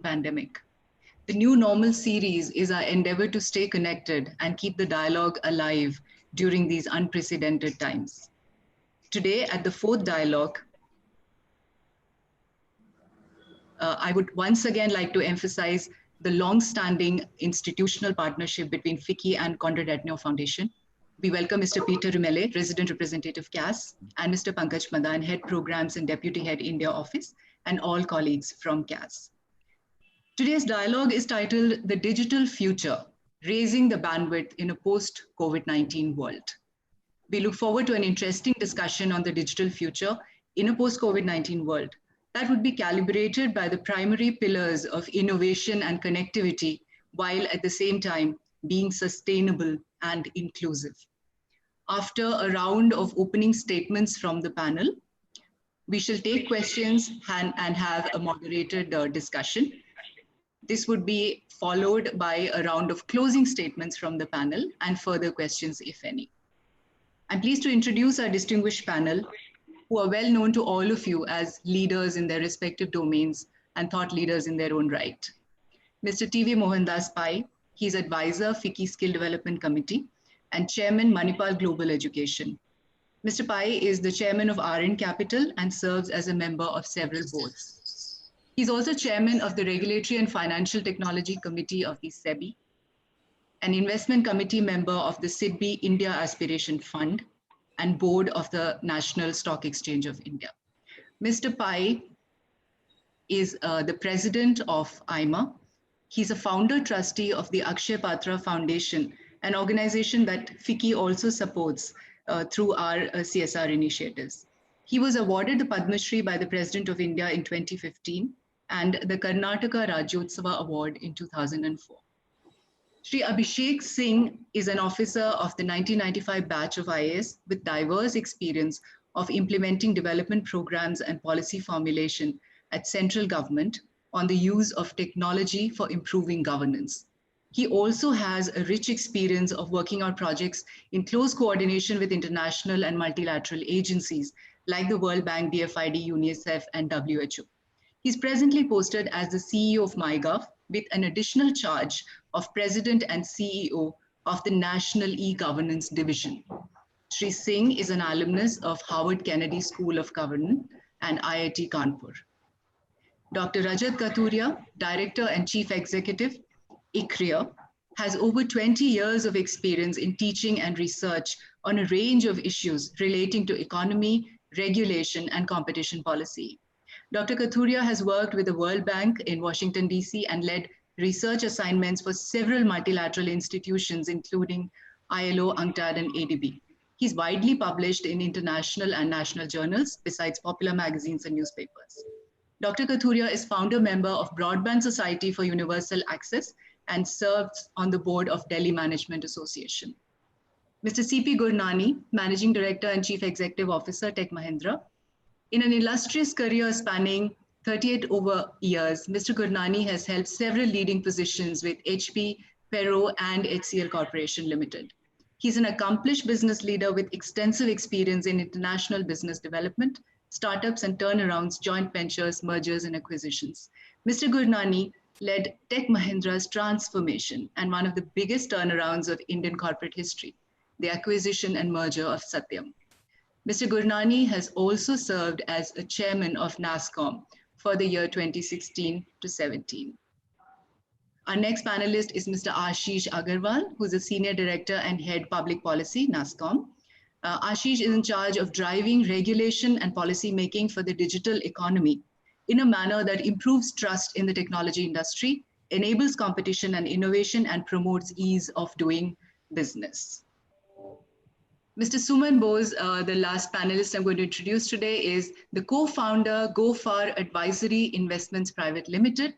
pandemic. The New Normal series is our endeavor to stay connected and keep the dialogue alive during these unprecedented times. Today, at the fourth dialogue, I would once again like to emphasize the long-standing institutional partnership between FICCI and Konrad Adenauer Foundation. We welcome Mr. Peter Rumele, Resident Representative CAS, and Mr. Pankaj Madan, Head Programs and Deputy Head India Office, and all colleagues from CAS. Today's dialogue is titled The Digital Future, Raising the Bandwidth in a Post-COVID-19 World. We look forward to an interesting discussion on the digital future in a post-COVID-19 world that would be calibrated by the primary pillars of innovation and connectivity, while at the same time being sustainable and inclusive. After a round of opening statements from the panel, we shall take questions and have a moderated discussion. This would be followed by a round of closing statements from the panel and further questions, if any. I'm pleased to introduce our distinguished panel, who are well known to all of you as leaders in their respective domains and thought leaders in their own right. Mr. T.V. Mohandas Pai, he's advisor, FICCI Skill Development Committee, and Chairman, Manipal Global Education. Mr. Pai is the Chairman of RN Capital and serves as a member of several boards. He's also Chairman of the Regulatory and Financial Technology Committee of the SEBI, an investment committee member of the SIDBI India Aspiration Fund, and board of the National Stock Exchange of India. Mr. Pai is the president of IMA. He's a founder trustee of the Akshay Patra Foundation, an organization that FICCI also supports through our CSR initiatives. He was awarded the Padma Shri by the President of India in 2015 and the Karnataka Rajyotsava Award in 2004. Shri Abhishek Singh is an officer of the 1995 batch of IAS with diverse experience of implementing development programs and policy formulation at central government on the use of technology for improving governance. He also has a rich experience of working on projects in close coordination with international and multilateral agencies like the World Bank, DFID, UNICEF, and WHO. He's presently posted as the CEO of MyGov with an additional charge of President and CEO of the National E-Governance Division. Shri Singh is an alumnus of Howard Kennedy School of Governance and IIT Kanpur. Dr. Rajat Kathuria, Director and Chief Executive, ICRIA, has over 20 years of experience in teaching and research on a range of issues relating to economy, regulation, and competition policy. Dr. Kathuria has worked with the World Bank in Washington, D.C. and led research assignments for several multilateral institutions, including ILO, UNCTAD, and ADB. He's widely published in international and national journals, besides popular magazines and newspapers. Dr. Kathuria is founder member of Broadband Society for Universal Access and serves on the board of Delhi Management Association. Mr. C.P. Gurnani, Managing Director and Chief Executive Officer, Tech Mahindra. In an illustrious career spanning 38 over years, Mr. Gurnani has held several leading positions with HP, Perot, and HCL Corporation Limited. He's an accomplished business leader with extensive experience in international business development, startups and turnarounds, joint ventures, mergers, and acquisitions. Mr. Gurnani led Tech Mahindra's transformation and one of the biggest turnarounds of Indian corporate history, the acquisition and merger of Satyam. Mr. Gurnani has also served as a chairman of NASSCOM for the year 2016 to 17. Our next panelist is Mr. Ashish Agarwal, who's a Senior Director and Head Public Policy, NASSCOM. Ashish is in charge of driving regulation and policy making for the digital economy in a manner that improves trust in the technology industry, enables competition and innovation, and promotes ease of doing business. Mr. Suman Bose, the last panelist I'm going to introduce today, is the co-founder, GoFar Advisory Investments Private Limited.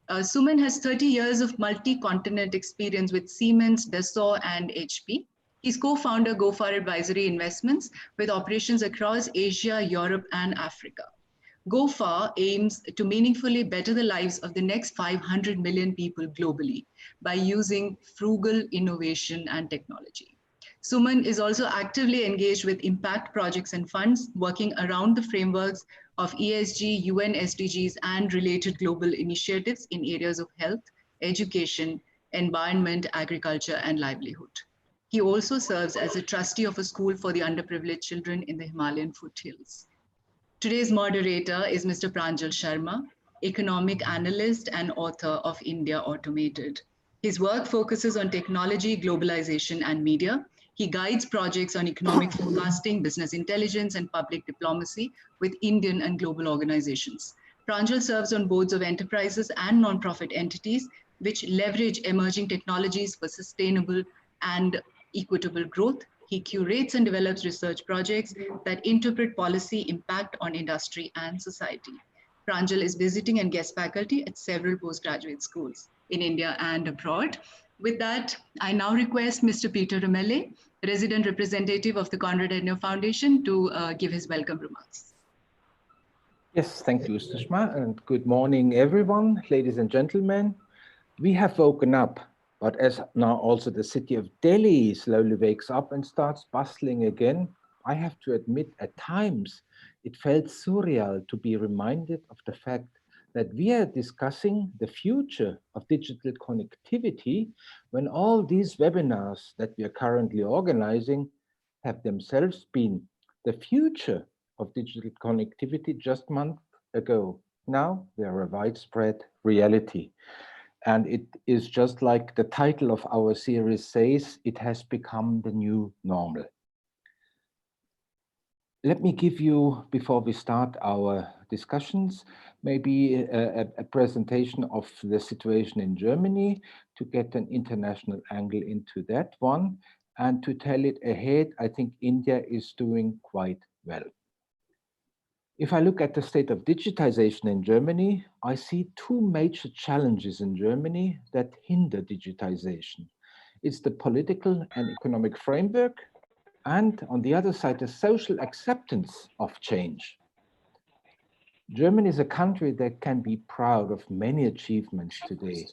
Suman has 30 years of multi-continent experience with Siemens, Dassault, and HP. He's co-founder GoFar Advisory Investments with operations across Asia, Europe, and Africa. GoFar aims to meaningfully better the lives of the next 500 million people globally by using frugal innovation and technology. Suman is also actively engaged with impact projects and funds, working around the frameworks of ESG, UN SDGs, and related global initiatives in areas of health, education, environment, agriculture, and livelihood. He also serves as a trustee of a school for the underprivileged children in the Himalayan foothills. Today's moderator is Mr. Pranjal Sharma, economic analyst and author of India Automated. His work focuses on technology, globalization, and media. He guides projects on economic forecasting, business intelligence, and public diplomacy with Indian and global organizations. Pranjal serves on boards of enterprises and nonprofit entities which leverage emerging technologies for sustainable and equitable growth. He curates and develops research projects that interpret policy impact on industry and society. Pranjal is visiting and guest faculty at several postgraduate schools in India and abroad. With that, I now request Mr. Peter Rumele, resident representative of the Konrad Adenauer Foundation, to give his welcome remarks. Yes, thank you, Sushma, and good morning, everyone, ladies and gentlemen. We have woken up, but as now also the city of Delhi slowly wakes up and starts bustling again, I have to admit at times it felt surreal to be reminded of the fact that we are discussing the future of digital connectivity when all these webinars that we are currently organizing have themselves been the future of digital connectivity just months ago. Now they are a widespread reality. And it is just like the title of our series says, it has become the new normal. Let me give you, before we start our discussions, maybe a presentation of the situation in Germany to get an international angle into that one. And to tell it ahead, I think India is doing quite well. If I look at the state of digitization in Germany, I see two major challenges in Germany that hinder digitization. It's the political and economic framework, and on the other side, the social acceptance of change. Germany is a country that can be proud of many achievements today.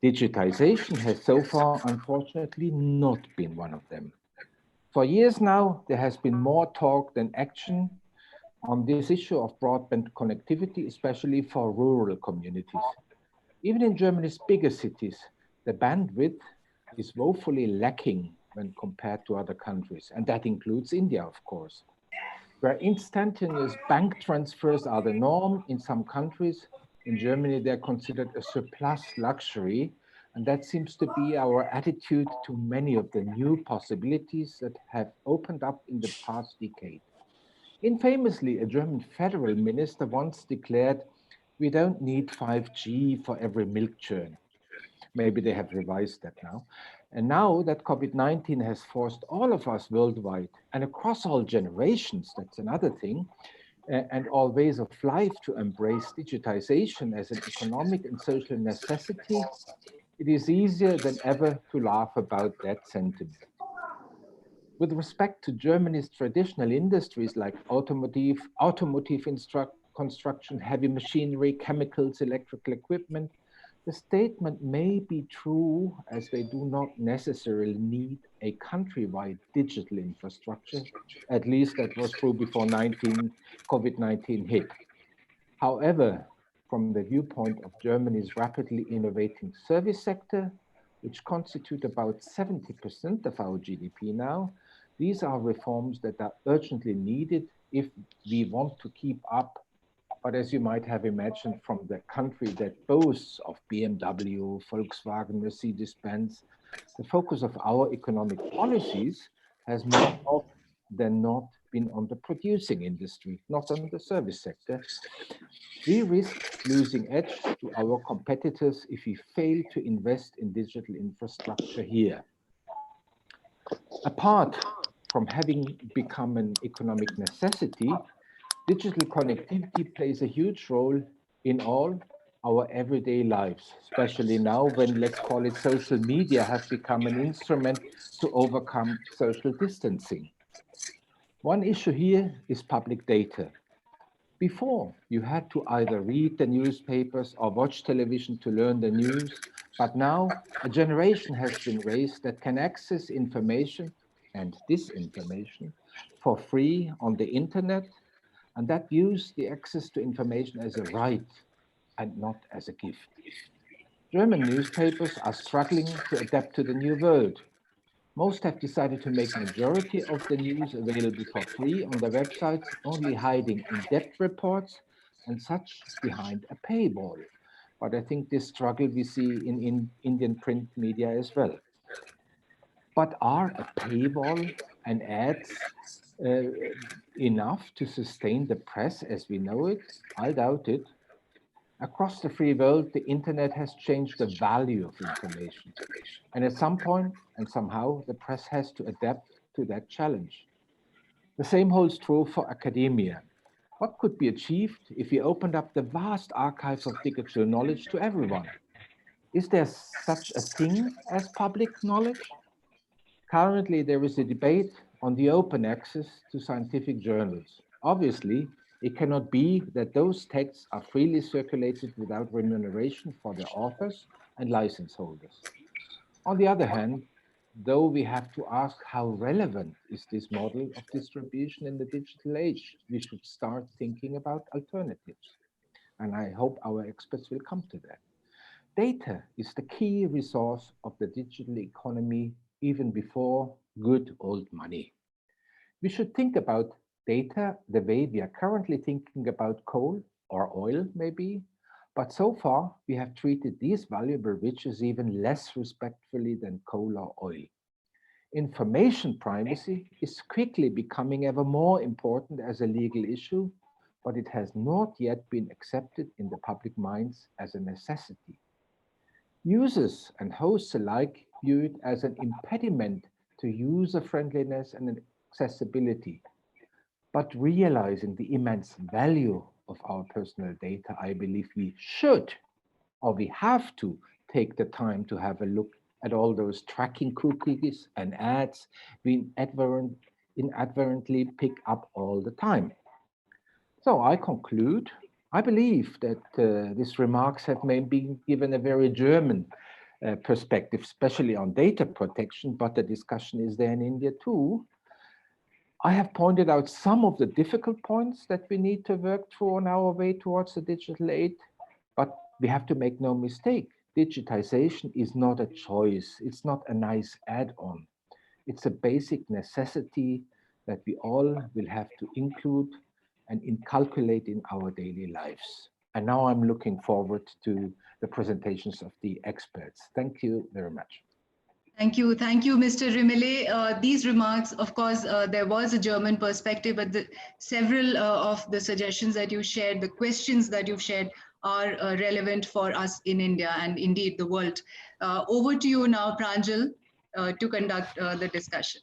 Digitization has so far, unfortunately, not been one of them. For years now, there has been more talk than action on this issue of broadband connectivity, especially for rural communities. Even in Germany's bigger cities, the bandwidth is woefully lacking when compared to other countries, and that includes India, of course. Where instantaneous bank transfers are the norm in some countries, in Germany they're considered a surplus luxury, and that seems to be our attitude to many of the new possibilities that have opened up in the past decade. Infamously, a German federal minister once declared, "We don't need 5G for every milk churn." Maybe they have revised that now. And now that COVID-19 has forced all of us worldwide and across all generations, that's another thing, and all ways of life to embrace digitization as an economic and social necessity, it is easier than ever to laugh about that sentiment. With respect to Germany's traditional industries like automotive construction, heavy machinery, chemicals, electrical equipment, the statement may be true as they do not necessarily need a countrywide digital infrastructure. At least that was true before COVID-19 hit. However, from the viewpoint of Germany's rapidly innovating service sector, which constitute about 70% of our GDP now, these are reforms that are urgently needed if we want to keep up. But as you might have imagined, from the country that boasts of BMW, Volkswagen, Mercedes-Benz, the focus of our economic policies has more often than not been on the producing industry, not on the service sector. We risk losing edge to our competitors if we fail to invest in digital infrastructure here. Apart from having become an economic necessity, digital connectivity plays a huge role in all our everyday lives, especially now when, let's call it, social media have become an instrument to overcome social distancing. One issue here is public data. Before, you had to either read the newspapers or watch television to learn the news, but now a generation has been raised that can access information and disinformation for free on the internet, and that views the access to information as a right and not as a gift. German newspapers are struggling to adapt to the new world. Most have decided to make majority of the news available for free on their websites, only hiding in-depth reports and such behind a paywall. But I think this struggle we see in Indian print media as well. But are a paywall and ads uh, enough to sustain the press as we know it? I doubt it. Across the free world, the internet has changed the value of information. And at some point and somehow, the press has to adapt to that challenge. The same holds true for academia. What could be achieved if we opened up the vast archives of digital knowledge to everyone? Is there such a thing as public knowledge? Currently, there is a debate on the open access to scientific journals. Obviously, it cannot be that those texts are freely circulated without remuneration for their authors and license holders. On the other hand, though we have to ask how relevant is this model of distribution in the digital age, we should start thinking about alternatives. And I hope our experts will come to that. Data is the key resource of the digital economy even before good old money. We should think about data the way we are currently thinking about coal or oil, maybe, but so far we have treated these valuable riches even less respectfully than coal or oil. Information privacy is quickly becoming ever more important as a legal issue, but it has not yet been accepted in the public minds as a necessity. Users and hosts alike view it as an impediment to user-friendliness and accessibility. But realizing the immense value of our personal data, I believe we should, or we have to, take the time to have a look at all those tracking cookies and ads we inadvertently pick up all the time. So I conclude, I believe that these remarks have maybe been given a very German perspective, especially on data protection, but the discussion is there in India too. I have pointed out some of the difficult points that we need to work through on our way towards the digital age, but we have to make no mistake. Digitization is not a choice. It's not a nice add-on. It's a basic necessity that we all will have to include and inculcate in our daily lives. And now I'm looking forward to the presentations of the experts. Thank you very much. Thank you, Mr. Rimele. These remarks, of course, there was a German perspective, but several of the suggestions that you shared, the questions that you've shared are relevant for us in India and indeed the world. Over to you now, Pranjal, to conduct the discussion.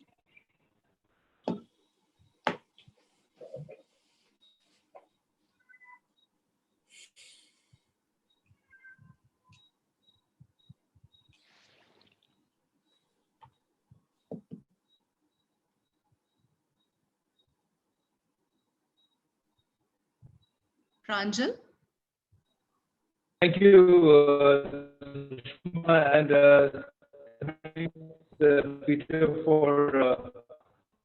Pranjal? Thank you, and Peter, for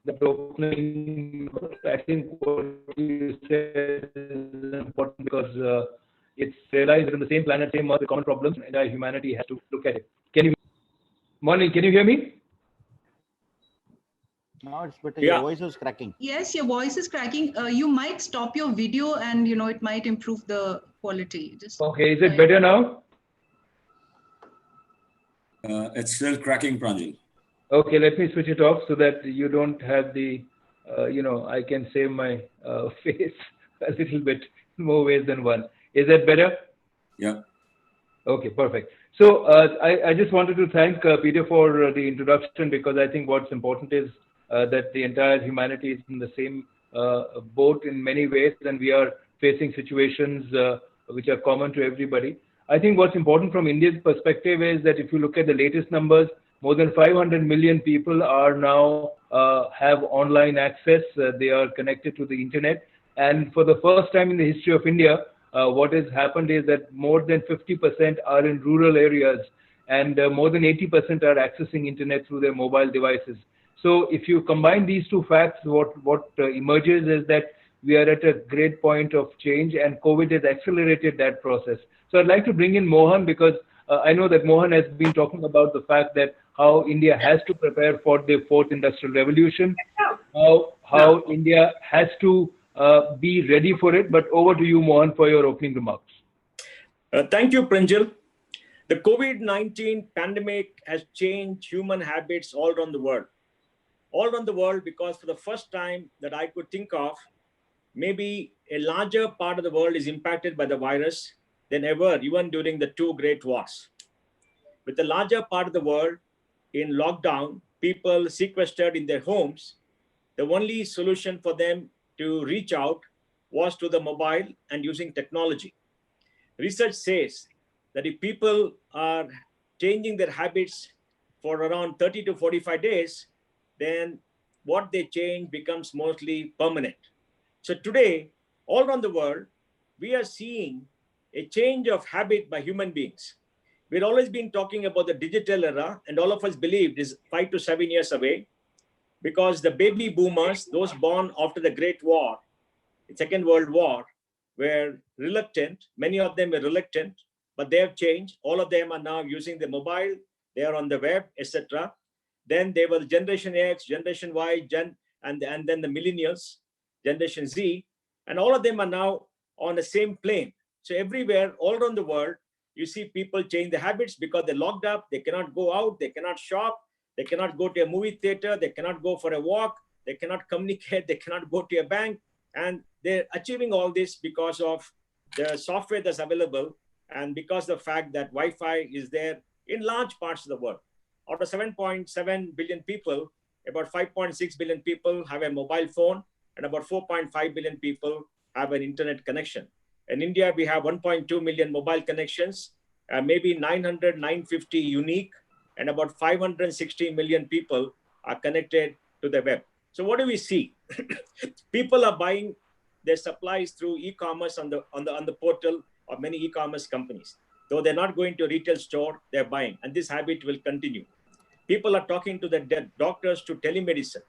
the opening. I think what you said is important because it's realized that in the same planet, same Earth, the common problems, and humanity has to look at it. Morning, can you hear me? No, it's better. Yeah. Your voice was cracking. Yes, your voice is cracking. You might stop your video and, it might improve the quality. Okay, is it better now? It's still cracking, Pranjal. Okay, let me switch it off so that you don't have the, I can save my face a little bit more ways than one. Is that better? Yeah. Okay, perfect. So I just wanted to thank Peter for the introduction, because I think what's important is that the entire humanity is in the same boat in many ways, and we are facing situations which are common to everybody. I think what's important from India's perspective is that if you look at the latest numbers, more than 500 million people are now have online access. They are connected to the internet. And for the first time in the history of India, what has happened is that more than 50% are in rural areas, and more than 80% are accessing internet through their mobile devices. So if you combine these two facts, what emerges is that we are at a great point of change, and COVID has accelerated that process. So I'd like to bring in Mohan, because I know that Mohan has been talking about the fact that how India has to prepare for the fourth industrial revolution, how India has to be ready for it. But over to you, Mohan, for your opening remarks. Thank you, Pranjal. The COVID-19 pandemic has changed human habits all around the world. All around the world, because for the first time that I could think of, maybe a larger part of the world is impacted by the virus than ever, even during the two great wars. With the larger part of the world in lockdown, people sequestered in their homes, the only solution for them to reach out was to the mobile and using technology. Research says that if people are changing their habits for around 30 to 45 days, then what they change becomes mostly permanent. So today, all around the world, we are seeing a change of habit by human beings. We've always been talking about the digital era, and all of us believed is 5 to 7 years away, because the baby boomers, those born after the Great War, the Second World War, were reluctant. Many of them were reluctant, but they have changed. All of them are now using the mobile, they are on the web, etc. Then there was Generation X, Generation Y, and then the millennials, Generation Z, and all of them are now on the same plane. So everywhere, all around the world, you see people change their habits because they're locked up, they cannot go out, they cannot shop, they cannot go to a movie theater, they cannot go for a walk, they cannot communicate, they cannot go to a bank. And they're achieving all this because of the software that's available and because of the fact that Wi-Fi is there in large parts of the world. Out of 7.7 billion people, about 5.6 billion people have a mobile phone, and about 4.5 billion people have an internet connection. In India, we have 1.2 million mobile connections, maybe 900, 950 unique, and about 560 million people are connected to the web. So what do we see? People are buying their supplies through e-commerce on the portal of many e-commerce companies. Though they're not going to a retail store, they're buying, and this habit will continue. People are talking to their doctors to telemedicine.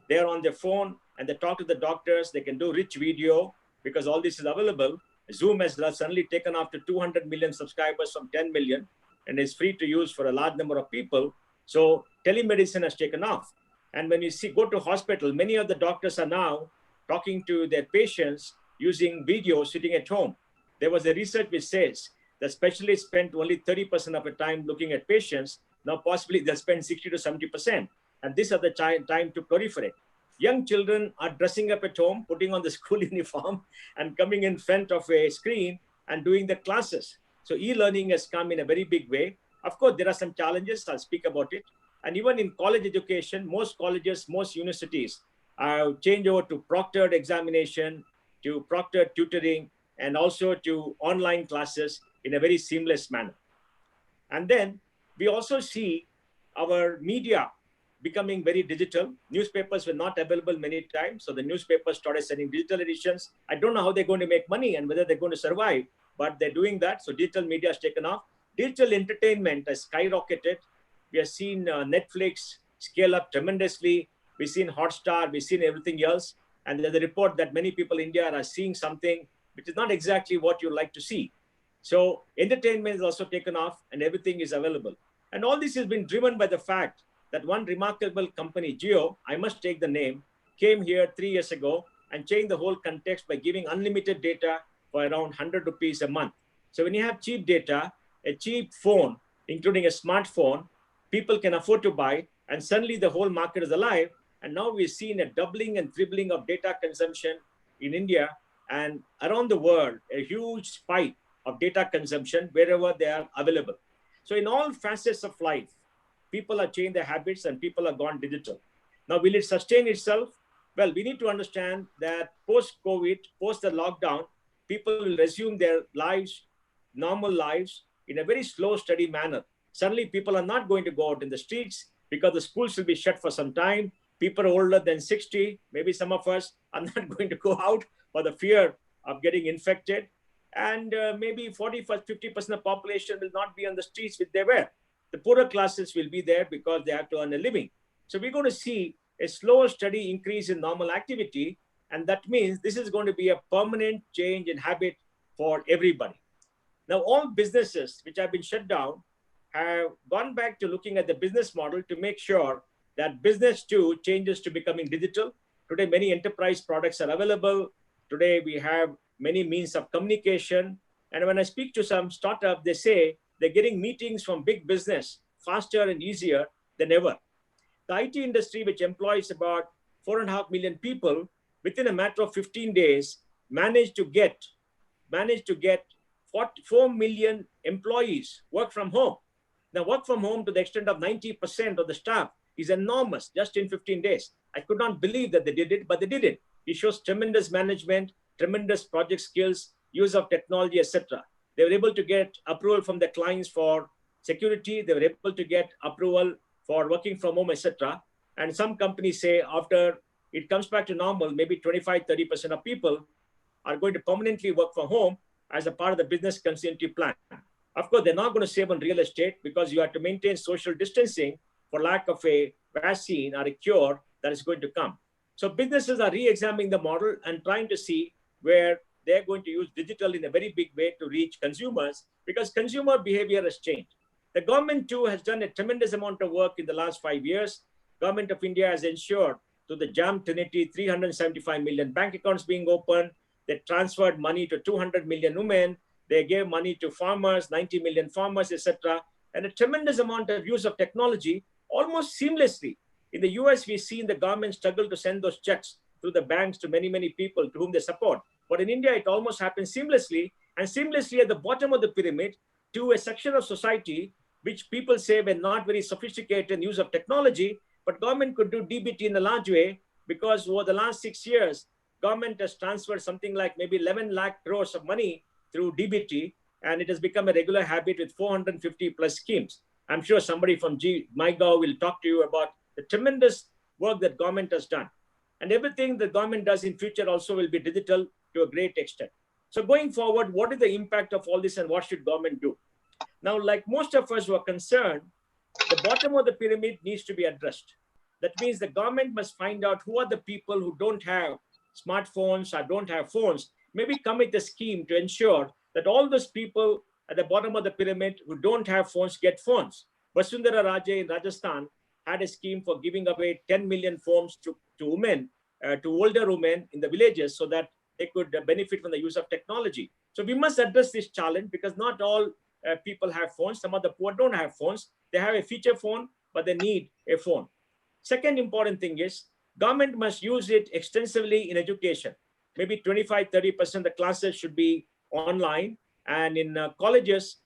They're on their phone and they talk to the doctors. They can do rich video because all this is available. Zoom has suddenly taken off to 200 million subscribers from 10 million and is free to use for a large number of people. So telemedicine has taken off. And when you go to hospital, many of the doctors are now talking to their patients using video sitting at home. There was a research which says that specialists spent only 30% of the time looking at patients. Now possibly they'll spend 60 to 70%. And this is the time to proliferate. Young children are dressing up at home, putting on the school uniform and coming in front of a screen and doing the classes. So e-learning has come in a very big way. Of course, there are some challenges. I'll speak about it. And even in college education, most colleges, most universities change over to proctored examination, to proctored tutoring, and also to online classes in a very seamless manner. And then we also see our media becoming very digital. Newspapers were not available many times, so the newspapers started sending digital editions. I don't know how they're going to make money and whether they're going to survive, but they're doing that. So digital media has taken off. Digital entertainment has skyrocketed. We have seen Netflix scale up tremendously. We've seen Hotstar, we've seen everything else. And there's a report that many people in India are seeing something which is not exactly what you like to see. So entertainment is also taken off and everything is available. And all this has been driven by the fact that one remarkable company, Jio, I must take the name, came here 3 years ago and changed the whole context by giving unlimited data for around 100 rupees a month. So when you have cheap data, a cheap phone, including a smartphone, people can afford to buy, and suddenly the whole market is alive. And now we've seen a doubling and tripling of data consumption in India and around the world, a huge spike of data consumption wherever they are available. So in all facets of life, people are changing their habits and people are gone digital. Now, will it sustain itself? Well, we need to understand that post-COVID, post the lockdown, people will resume their lives, normal lives, in a very slow, steady manner. Suddenly, people are not going to go out in the streets because the schools will be shut for some time. People older than 60, maybe some of us are not going to go out for the fear of getting infected. And maybe 40-50% of the population will not be on the streets which they were. The poorer classes will be there because they have to earn a living. So we're going to see a slow, steady increase in normal activity. And that means this is going to be a permanent change in habit for everybody. Now, all businesses which have been shut down have gone back to looking at the business model to make sure that business too changes to becoming digital. Today, many enterprise products are available. Today, we have many means of communication. And when I speak to some startup, they say they're getting meetings from big business faster and easier than ever. The IT industry, which employs about 4.5 million people, within a matter of 15 days, managed to get 4 million employees work from home. Now, work from home to the extent of 90% of the staff is enormous just in 15 days. I could not believe that they did it, but they did it. It shows tremendous management, tremendous project skills, use of technology, etc. They were able to get approval from the clients for security. They were able to get approval for working from home, etc. And some companies say after it comes back to normal, maybe 25-30% of people are going to permanently work from home as a part of the business continuity plan. Of course, they're not going to save on real estate because you have to maintain social distancing for lack of a vaccine or a cure that is going to come. So businesses are re-examining the model and trying to see where they're going to use digital in a very big way to reach consumers, because consumer behavior has changed. The government too has done a tremendous amount of work in the last 5 years. Government of India has ensured to the JAM Trinity 375 million bank accounts being opened. They transferred money to 200 million women. They gave money to farmers, 90 million farmers, etc. And a tremendous amount of use of technology almost seamlessly. In the US, we've seen the government struggle to send those checks through the banks to many, many people to whom they support. But in India, it almost happens seamlessly, and seamlessly at the bottom of the pyramid to a section of society which people say were not very sophisticated in use of technology, but government could do DBT in a large way because over the last 6 years, government has transferred something like maybe 11 lakh crores of money through DBT, and it has become a regular habit with 450 plus schemes. I'm sure somebody from MyGov will talk to you about the tremendous work that government has done. And everything the government does in future also will be digital to a great extent. So going forward, what is the impact of all this and what should government do? Now, like most of us who are concerned, the bottom of the pyramid needs to be addressed. That means the government must find out who are the people who don't have smartphones or don't have phones, maybe come with a scheme to ensure that all those people at the bottom of the pyramid who don't have phones get phones. Vasundhara Raje in Rajasthan had a scheme for giving away 10 million phones to women, to older women in the villages so that they could benefit from the use of technology. So we must address this challenge because not all people have phones. Some of the poor don't have phones. They have a feature phone, but they need a phone. Second important thing is government must use it extensively in education. Maybe 25-30% of the classes should be online. And in colleges,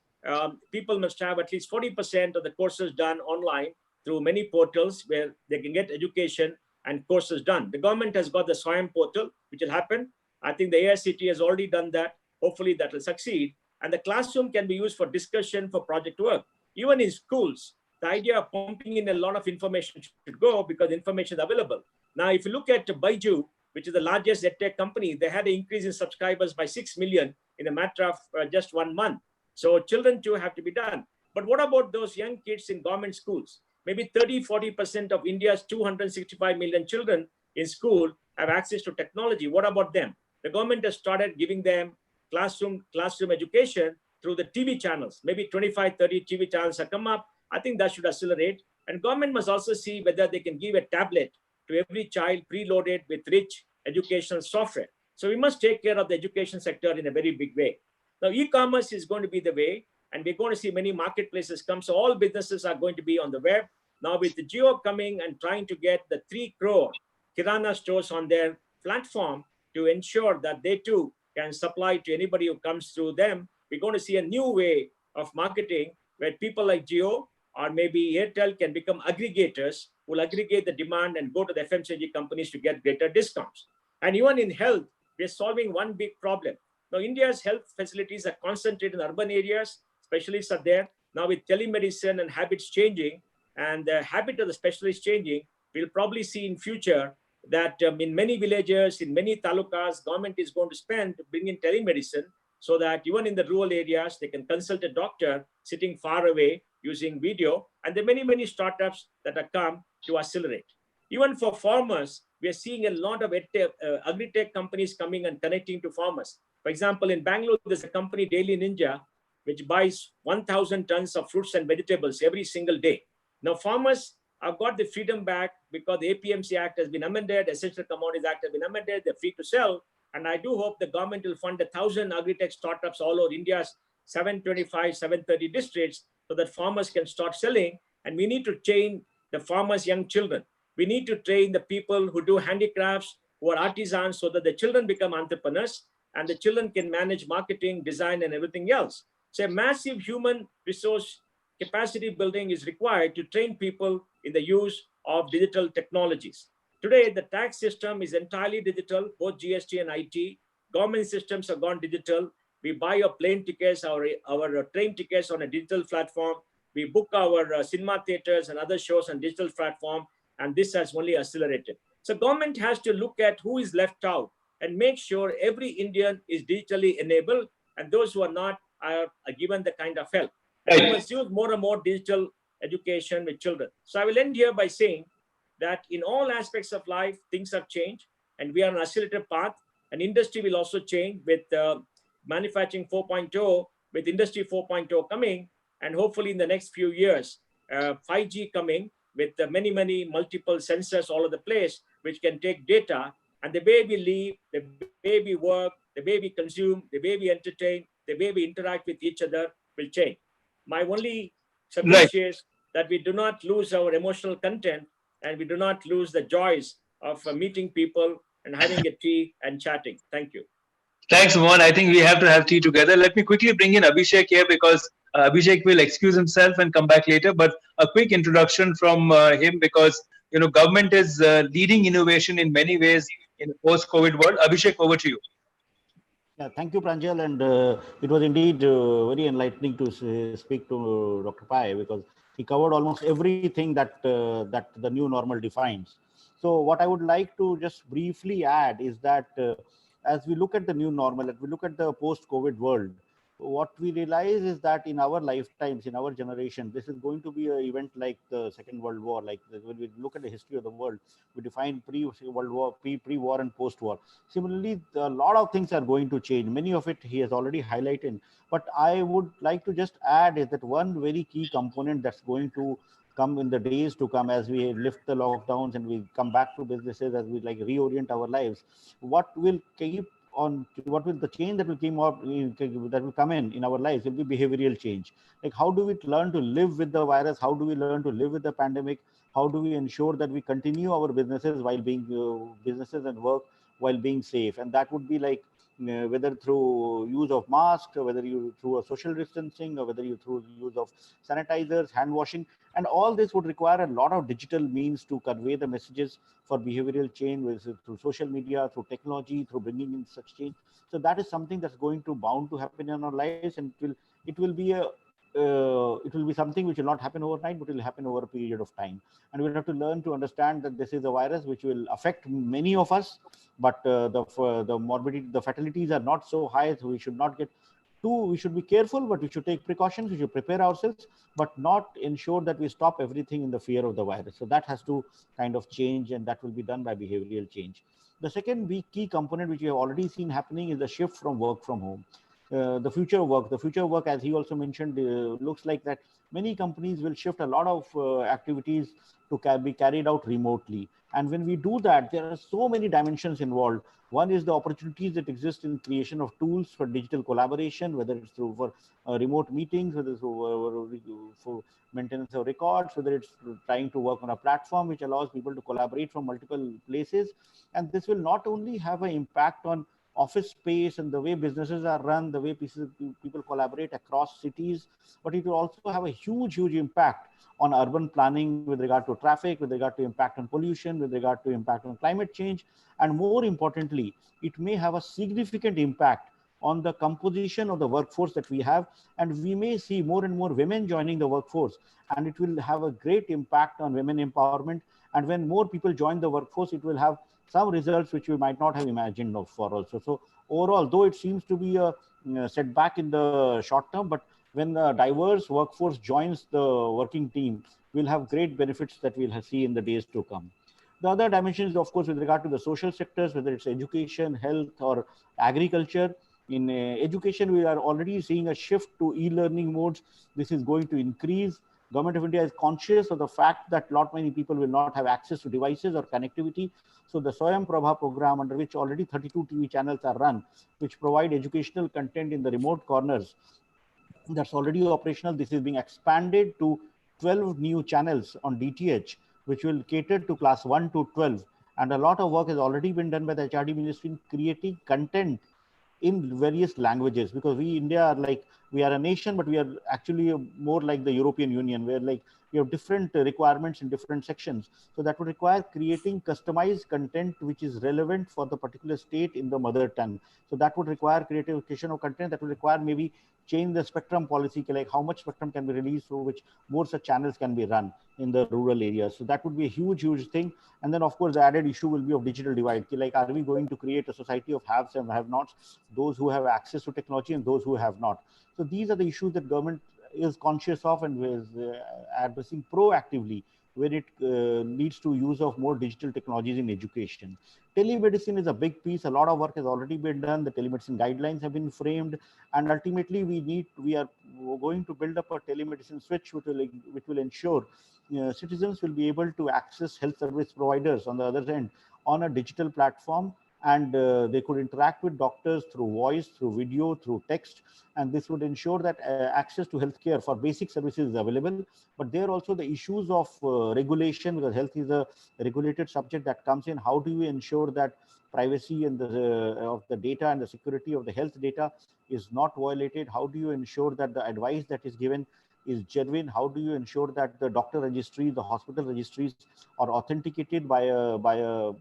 people must have at least 40% of the courses done online through many portals where they can get education and courses done. The government has got the SWAYAM portal, which will happen. I think the AICT has already done that. Hopefully that will succeed. And the classroom can be used for discussion, for project work. Even in schools, the idea of pumping in a lot of information should go because information is available. Now, if you look at Baiju, which is the largest edtech company, they had an increase in subscribers by 6 million in a matter of just 1 month. So children too have to be done. But what about those young kids in government schools? Maybe 30-40% of India's 265 million children in school have access to technology. What about them? The government has started giving them classroom education through the TV channels. Maybe 25-30 TV channels have come up. I think that should accelerate. And government must also see whether they can give a tablet to every child preloaded with rich educational software. So we must take care of the education sector in a very big way. Now, e-commerce is going to be the way, and we're going to see many marketplaces come. So all businesses are going to be on the web. Now with the Jio coming and trying to get the 3 crore Kirana stores on their platform to ensure that they too can supply to anybody who comes through them, we're going to see a new way of marketing where people like Jio or maybe Airtel can become aggregators who will aggregate the demand and go to the FMCG companies to get greater discounts. And even in health, we're solving one big problem. Now, India's health facilities are concentrated in urban areas. Specialists are there. Now with telemedicine and habits changing and the habit of the specialists changing, we'll probably see in future that in many villages, in many talukas, government is going to spend to bring in telemedicine so that even in the rural areas, they can consult a doctor sitting far away using video. And there are many, many startups that have come to accelerate. Even for farmers, we are seeing a lot of agri-tech companies coming and connecting to farmers. For example, in Bangalore, there's a company, Daily Ninja, which buys 1,000 tons of fruits and vegetables every single day. Now, farmers have got the freedom back because the APMC Act has been amended, Essential Commodities Act has been amended, they're free to sell. And I do hope the government will fund 1,000 agri-tech startups all over India's 725, 730 districts so that farmers can start selling. And we need to train the farmers' young children. We need to train the people who do handicrafts, who are artisans, so that the children become entrepreneurs and the children can manage marketing, design, and everything else. So a massive human resource capacity building is required to train people in the use of digital technologies. Today, the tax system is entirely digital, both GST and IT. Government systems have gone digital. We buy our plane tickets, our train tickets on a digital platform. We book our cinema theaters and other shows on digital platform, and this has only accelerated. So government has to look at who is left out and make sure every Indian is digitally enabled, and those who are not are given the kind of help. And we must use more and more digital education with children. So I will end here by saying that in all aspects of life, things have changed, and we are on an accelerated path. And industry will also change with manufacturing 4.0, with industry 4.0 coming, and hopefully in the next few years, 5G coming with many, many multiple sensors all over the place, which can take data, and the way we live, the way we work, the way we consume, the way we entertain, the way we interact with each other will change. My only submission is that we do not lose our emotional content and we do not lose the joys of meeting people and having a tea and chatting. Thank you. Thanks, Mohan. I think we have to have tea together. Let me quickly bring in Abhishek here because Abhishek will excuse himself and come back later. But a quick introduction from him because government is leading innovation in many ways in the post-COVID world. Abhishek, over to you. Yeah, thank you, Pranjal. And it was indeed very enlightening to speak to Dr. Pai because he covered almost everything that that the new normal defines. So what I would like to just briefly add is that as we look at the new normal, as we look at the post-COVID world, what we realize is that in our lifetimes, in our generation, this is going to be an event like the Second World War. Like when we look at the history of the world, we define pre-World War, pre-war and post-war. Similarly, a lot of things are going to change. Many of it he has already highlighted. But I would like to just add is that one very key component that's going to come in the days to come as we lift the lockdowns and we come back to businesses, as we like reorient our lives, what will the change that will come in our lives will be behavioral change. Like how do we learn to live with the virus? How do we learn to live with the pandemic? How do we ensure that we continue our businesses while being businesses and work while being safe? And that would be like whether through use of masks, or whether you through a social distancing, or whether you through use of sanitizers, hand washing, and all this would require a lot of digital means to convey the messages for behavioral change, through social media, through technology, through bringing in such change. So that is something that's going to bound to happen in our lives, and it will be something which will not happen overnight, but it will happen over a period of time. And we'll have to learn to understand that this is a virus which will affect many of us, but the morbidity, the fatalities are not so high, so we should not get we should be careful, but we should take precautions, we should prepare ourselves, but not ensure that we stop everything in the fear of the virus. So that has to kind of change, and that will be done by behavioral change. The second key component, which we have already seen happening, is the shift from work from home. The future work, as he also mentioned, looks like that many companies will shift a lot of activities to be carried out remotely. And when we do that, there are so many dimensions involved. One is the opportunities that exist in creation of tools for digital collaboration, whether it's through for remote meetings, whether it's for maintenance of records, whether it's trying to work on a platform which allows people to collaborate from multiple places. And this will not only have an impact on office space and the way businesses are run, the way people collaborate across cities, but it will also have a huge impact on urban planning with regard to traffic, with regard to impact on pollution, with regard to impact on climate change. And more importantly, it may have a significant impact on the composition of the workforce that we have. And we may see more and more women joining the workforce, and it will have a great impact on women empowerment. And when more people join the workforce, it will have some results which we might not have imagined of for also. So overall, though it seems to be a setback in the short term, but when a diverse workforce joins the working team, we'll have great benefits that we'll see in the days to come. The other dimension is, of course, with regard to the social sectors, whether it's education, health, or agriculture. In education, we are already seeing a shift to e-learning modes. This is going to increase. Government of India is conscious of the fact that lot many people will not have access to devices or connectivity. So the Swayam Prabha program, under which already 32 TV channels are run, which provide educational content in the remote corners, that's already operational. This is being expanded to 12 new channels on DTH, which will cater to class 1 to 12. And a lot of work has already been done by the HRD ministry in creating content in various languages, because we India are like, we are a nation, but we are actually more like the European Union, where like we have different requirements in different sections. So that would require creating customized content which is relevant for the particular state in the mother tongue. So that would require creation of content. That would require maybe change the spectrum policy, like how much spectrum can be released, so which more such channels can be run in the rural areas. So that would be a huge thing. And then of course the added issue will be of digital divide. Like, are we going to create a society of haves and have-nots, those who have access to technology and those who have not? So these are the issues that government is conscious of and is addressing proactively when it leads to use of more digital technologies in education. Telemedicine is a big piece. A lot of work has already been done. The telemedicine guidelines have been framed, and ultimately we are going to build up a telemedicine switch which will ensure citizens will be able to access health service providers on the other end on a digital platform, and they could interact with doctors through voice, through video, through text, and this would ensure that access to healthcare for basic services is available. But there are also the issues of regulation, because health is a regulated subject that comes in. How do you ensure that privacy and of the data and the security of the health data is not violated? How do you ensure that the advice that is given is genuine? How do you ensure that the doctor registries, the hospital registries are authenticated by a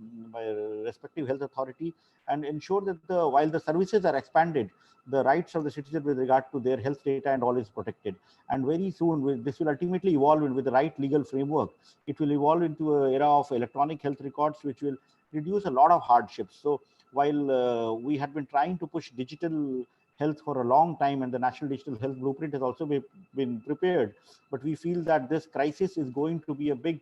respective health authority, and ensure that while the services are expanded, the rights of the citizen with regard to their health data and all is protected. And very soon, this will ultimately evolve with the right legal framework. It will evolve into an era of electronic health records, which will reduce a lot of hardships. So while we had been trying to push digital health for a long time, and the National Digital Health Blueprint has also been prepared, but we feel that this crisis is going to be a big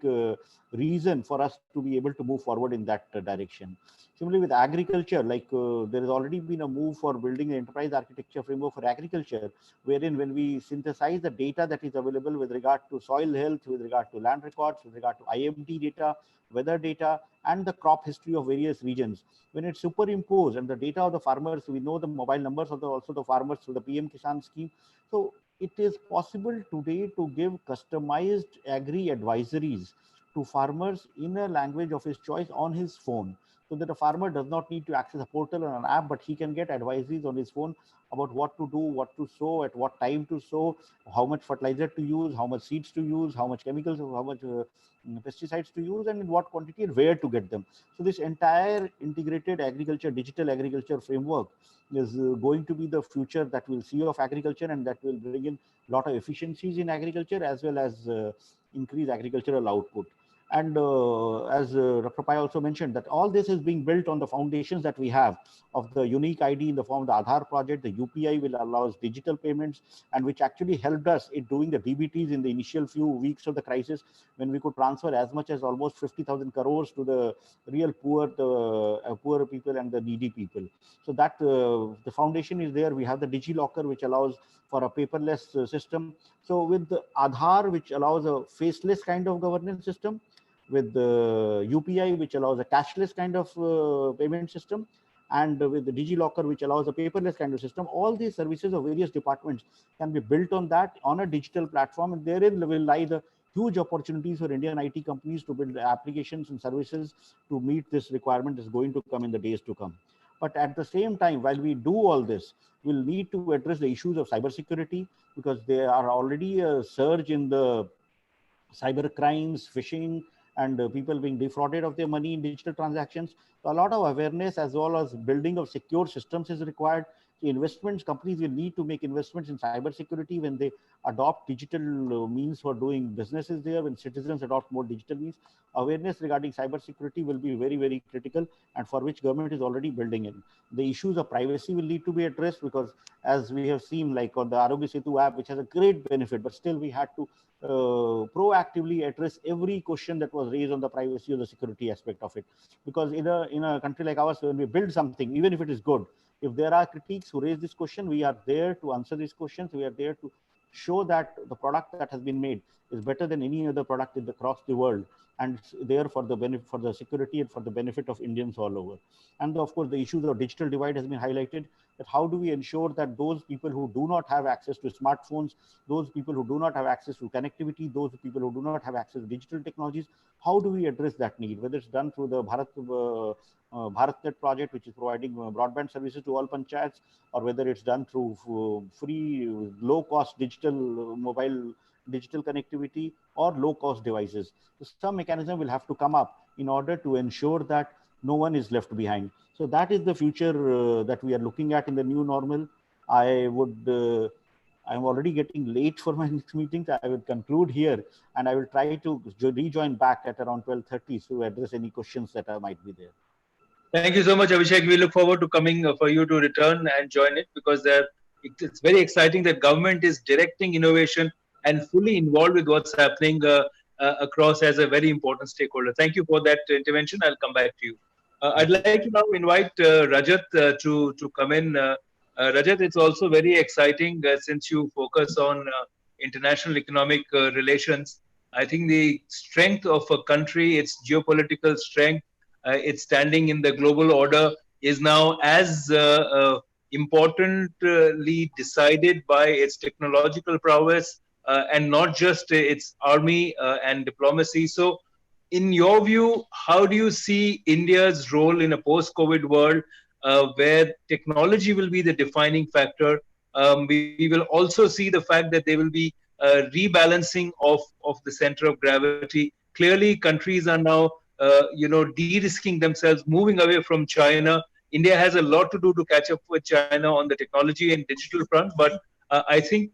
reason for us to be able to move forward in that direction. Similarly, with agriculture, like there has already been a move for building an enterprise architecture framework for agriculture, wherein when we synthesize the data that is available with regard to soil health, with regard to land records, with regard to IMD data, weather data, and the crop history of various regions, when it's superimposed and the data of the farmers, we know the mobile numbers of also the farmers through the PM Kisan scheme. So it is possible today to give customized agri advisories to farmers in a language of his choice on his phone, so that a farmer does not need to access a portal or an app, but he can get advisories on his phone about what to do, what to sow, at what time to sow, how much fertilizer to use, how much seeds to use, how much chemicals, how much pesticides to use, and in what quantity and where to get them. So this entire integrated agriculture, digital agriculture framework is going to be the future that we'll see of agriculture, and that will bring in a lot of efficiencies in agriculture as well as increase agricultural output. And as Dr. Pai also mentioned, that all this is being built on the foundations that we have of the unique ID in the form of the Aadhaar project. The UPI will allow us digital payments, and which actually helped us in doing the DBTs in the initial few weeks of the crisis, when we could transfer as much as almost 50,000 crores to the real poor, the poor people and the needy people. So that the foundation is there. We have the DigiLocker, which allows for a paperless system. So with the Aadhaar, which allows a faceless kind of governance system, with the UPI, which allows a cashless kind of payment system, and with the DigiLocker, which allows a paperless kind of system, all these services of various departments can be built on that, on a digital platform, and therein will lie the huge opportunities for Indian IT companies to build applications and services to meet this requirement is going to come in the days to come. But at the same time, while we do all this, we'll need to address the issues of cybersecurity, because there are already a surge in the cyber crimes, phishing, and people being defrauded of their money in digital transactions. So a lot of awareness as well as building of secure systems is required. investments, companies will need to make investments in cybersecurity when they adopt digital means for doing businesses there, when citizens adopt more digital means. Awareness regarding cybersecurity will be very, very critical, and for which government is already building in. The issues of privacy will need to be addressed, because as we have seen, like on the Arogya Setu app, which has a great benefit, but still we had to proactively address every question that was raised on the privacy or the security aspect of it. Because in a country like ours, when we build something, even if it is good, if there are critiques who raise this question, we are there to answer these questions. We are there to show that the product that has been made is better than any other product across the world, and there for the benefit, for the security and for the benefit of Indians all over. And of course, the issues of digital divide has been highlighted, that how do we ensure that those people who do not have access to smartphones, those people who do not have access to connectivity, those people who do not have access to digital technologies, how do we address that need? Whether it's done through the BharatNet project, which is providing broadband services to all panchayats, or whether it's done through free, low-cost mobile digital connectivity, or low-cost devices. So some mechanism will have to come up in order to ensure that no one is left behind. So that is the future that we are looking at in the new normal. I'm already getting late for my next meetings. I will conclude here, and I will try to rejoin back at around 12:30 to address any questions that might be there. Thank you so much, Abhishek. We look forward to coming for you to return and join it, because it's very exciting that government is directing innovation and fully involved with what's happening across as a very important stakeholder. Thank you for that intervention. I'll come back to you. I'd like to now invite Rajat to come in. Rajat, it's also very exciting since you focus on international economic relations. I think the strength of a country, its geopolitical strength, its standing in the global order is now as importantly decided by its technological prowess and not just its army and diplomacy. So, in your view, how do you see India's role in a post-COVID world where technology will be the defining factor? We will also see the fact that there will be rebalancing of the center of gravity. Clearly, countries are now de-risking themselves, moving away from China. India has a lot to do to catch up with China on the technology and digital front. But I think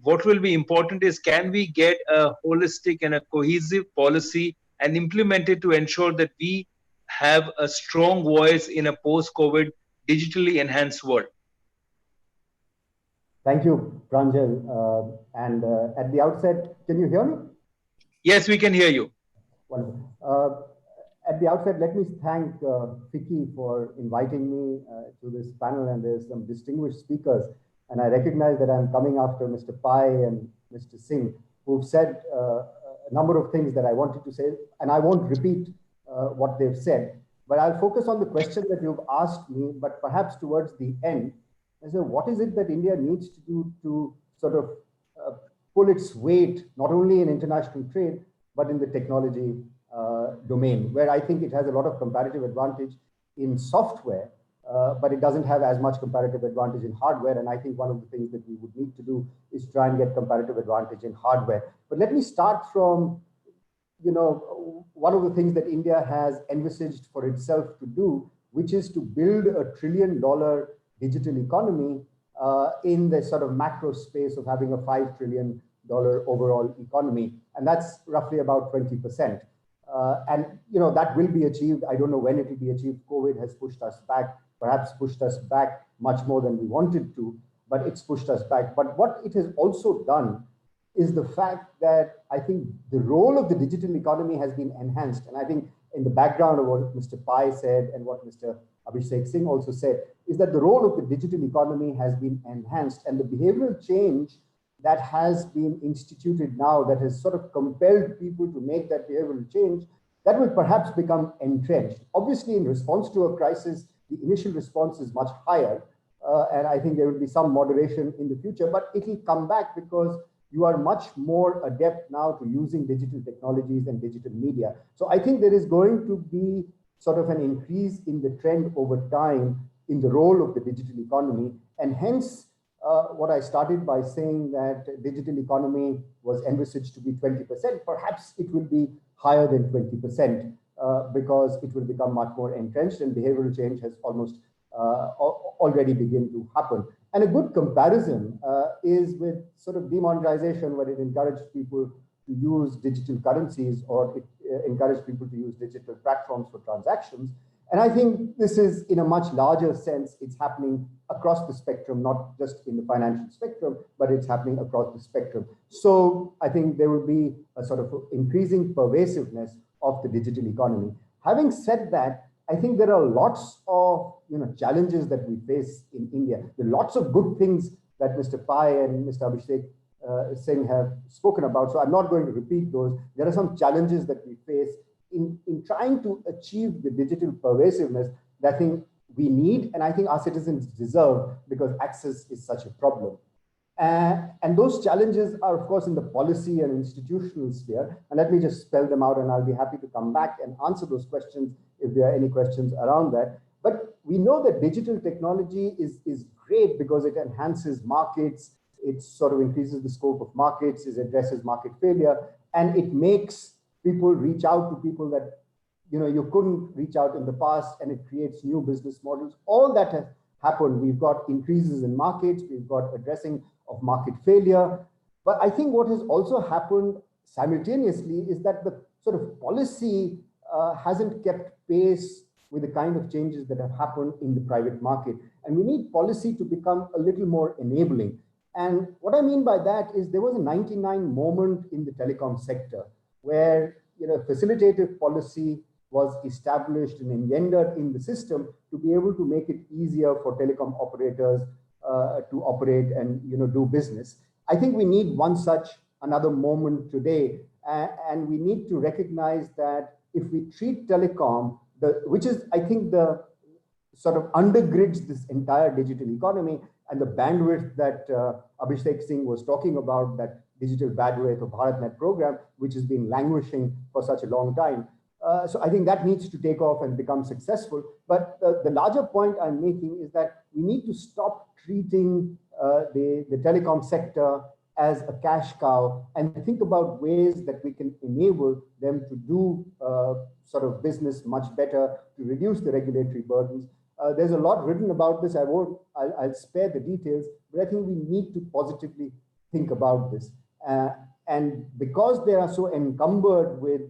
what will be important is, can we get a holistic and a cohesive policy and implement it to ensure that we have a strong voice in a post-COVID digitally enhanced world? Thank you, Pranjal. And at the outset, can you hear me? Yes, we can hear you. Wonderful. At the outset, let me thank FICCI for inviting me to this panel, and there's some distinguished speakers. And I recognize that I'm coming after Mr. Pai and Mr. Singh, who've said a number of things that I wanted to say, and I won't repeat what they've said, but I'll focus on the question that you've asked me, but perhaps towards the end, is what is it that India needs to do to sort of pull its weight, not only in international trade, but in the technology domain, where I think it has a lot of comparative advantage in software, but it doesn't have as much comparative advantage in hardware. And I think one of the things that we would need to do is try and get comparative advantage in hardware. But let me start from, one of the things that India has envisaged for itself to do, which is to build a $1 trillion digital economy in the sort of macro space of having a $5 trillion overall economy. And that's roughly about 20%. And that will be achieved. I don't know when it will be achieved. COVID has pushed us back, perhaps pushed us back much more than we wanted to, but it's pushed us back. But what it has also done is the fact that I think the role of the digital economy has been enhanced. And I think in the background of what Mr. Pai said and what Mr. Abhishek Singh also said, is that the role of the digital economy has been enhanced, and the behavioral change that has been instituted now, that has sort of compelled people to make that behavioral change, that will perhaps become entrenched. Obviously, in response to a crisis, the initial response is much higher, and I think there will be some moderation in the future, but it will come back because you are much more adept now to using digital technologies and digital media. So I think there is going to be sort of an increase in the trend over time in the role of the digital economy, and hence what I started by saying that digital economy was envisaged to be 20%, perhaps it will be higher than 20% because it will become much more entrenched, and behavioral change has almost already begin to happen. And a good comparison is with sort of demonetization, where it encouraged people to use digital currencies, or it encouraged people to use digital platforms for transactions. And I think this is, in a much larger sense, it's happening across the spectrum, not just in the financial spectrum, but it's happening across the spectrum. So I think there will be a sort of increasing pervasiveness of the digital economy. Having said that, I think there are lots of challenges that we face in India. There are lots of good things that Mr. Pai and Mr. Abhishek Singh have spoken about. So I'm not going to repeat those. There are some challenges that we face in trying to achieve the digital pervasiveness that I think we need, and I think our citizens deserve, because access is such a problem. And those challenges are, of course, in the policy and institutional sphere. And let me just spell them out, and I'll be happy to come back and answer those questions if there are any questions around that. But we know that digital technology is great because it enhances markets, it sort of increases the scope of markets, it addresses market failure, and it makes people reach out to people that you couldn't reach out in the past, and it creates new business models. All that has happened. We've got increases in markets, we've got addressing of market failure. But I think what has also happened simultaneously is that the sort of policy hasn't kept pace with the kind of changes that have happened in the private market. And we need policy to become a little more enabling. And what I mean by that is there was a 99 moment in the telecom sector where facilitative policy was established and engendered in the system to be able to make it easier for telecom operators to operate and do business. I think we need one such another moment today, and we need to recognize that if we treat telecom, which is I think the sort of undergrids this entire digital economy, and the bandwidth that Abhishek Singh was talking about, that digital bandwidth of BharatNet program, which has been languishing for such a long time. So I think that needs to take off and become successful. But the larger point I'm making is that we need to stop treating the telecom sector as a cash cow and think about ways that we can enable them to do sort of business much better, to reduce the regulatory burdens. There's a lot written about this. I'll spare the details, but I think we need to positively think about this. And because they are so encumbered with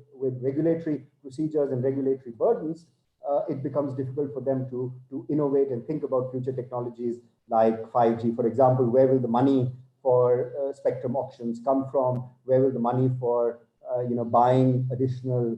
regulatory procedures and regulatory burdens, it becomes difficult for them to innovate and think about future technologies like 5G. For example, where will the money for spectrum auctions come from? Where will the money for buying additional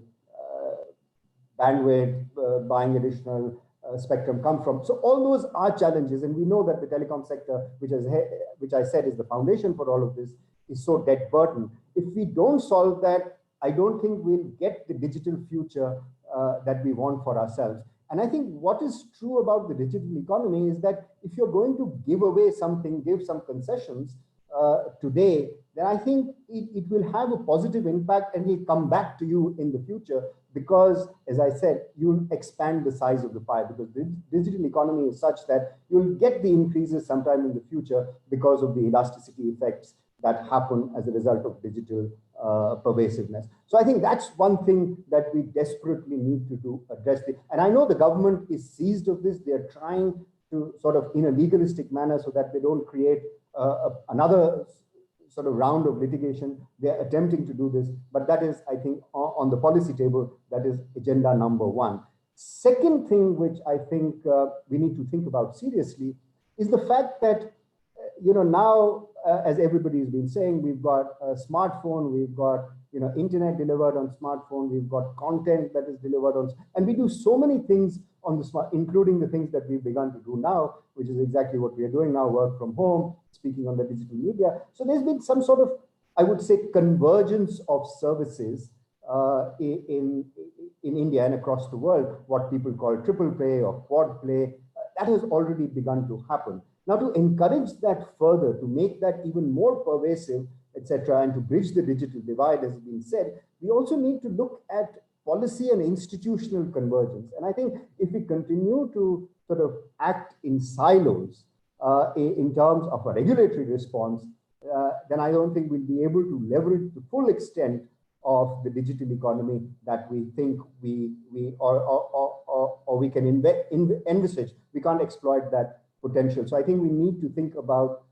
bandwidth, buying additional spectrum come from? So all those are challenges, and we know that the telecom sector, which I said is the foundation for all of this, is so debt burdened. If we don't solve that, I don't think we'll get the digital future that we want for ourselves. And I think what is true about the digital economy is that if you're going to give away something, give some concessions today, then I think it will have a positive impact and will come back to you in the future, because, as I said, you'll expand the size of the pie, because the digital economy is such that you'll get the increases sometime in the future because of the elasticity effects that happen as a result of digital pervasiveness. So I think that's one thing that we desperately need to address. And I know the government is seized of this. They're trying to sort of in a legalistic manner so that they don't create another sort of round of litigation. They're attempting to do this, but that is, I think, on the policy table, that is agenda number one. Second thing which I think we need to think about seriously is the fact that, now, as everybody's been saying, we've got a smartphone, we've got internet delivered on smartphone, we've got content that is delivered on, and we do so many things on the smart, including the things that we've begun to do now, which is exactly what we are doing now, work from home, speaking on the digital media. So there's been some sort of, I would say, convergence of services in India and across the world, what people call triple play or quad play. That has already begun to happen. Now, to encourage that further, to make that even more pervasive, etc., and to bridge the digital divide, as has been said, we also need to look at policy and institutional convergence. And I think if we continue to sort of act in silos in terms of a regulatory response, then I don't think we'll be able to leverage to full extent of the digital economy that we think we can envisage. We can't exploit that potential. So I think we need to think about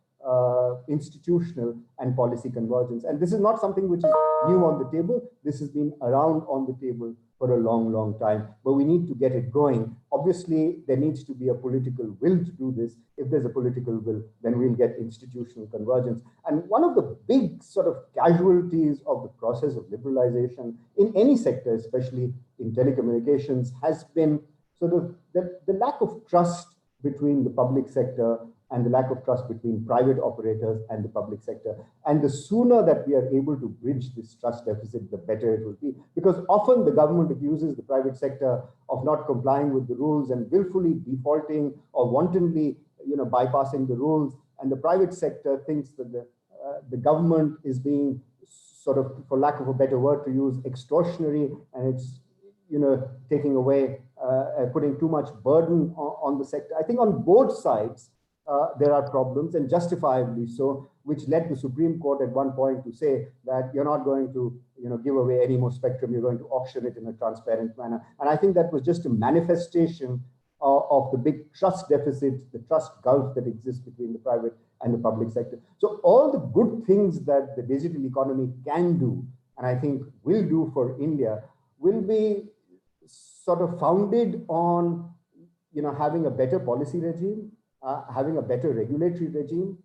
institutional and policy convergence. And this is not something which is new on the table. This has been around on the table for a long, long time, but we need to get it going. Obviously, there needs to be a political will to do this. If there's a political will, then we'll get institutional convergence. And one of the big sort of casualties of the process of liberalization in any sector, especially in telecommunications, has been sort of the lack of trust between the public sector and the lack of trust between private operators and the public sector. And the sooner that we are able to bridge this trust deficit, the better it will be. Because often the government accuses the private sector of not complying with the rules and willfully defaulting or wantonly, bypassing the rules. And the private sector thinks that the government is being sort of, for lack of a better word to use, extortionary, and it's taking away, putting too much burden on the sector. I think on both sides, there are problems, and justifiably so, which led the Supreme Court at one point to say that you're not going to give away any more spectrum, you're going to auction it in a transparent manner. And I think that was just a manifestation of the big trust deficit, the trust gulf that exists between the private and the public sector. So all the good things that the digital economy can do, and I think will do for India, will be sort of founded on having a better policy regime, having a better regulatory regime,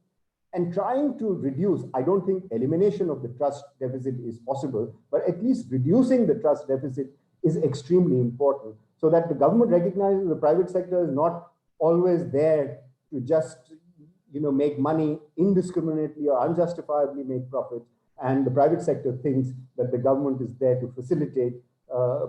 and trying to reduce. I don't think elimination of the trust deficit is possible, but at least reducing the trust deficit is extremely important, so that the government recognizes the private sector is not always there to just make money indiscriminately or unjustifiably make profits, and the private sector thinks that the government is there to facilitate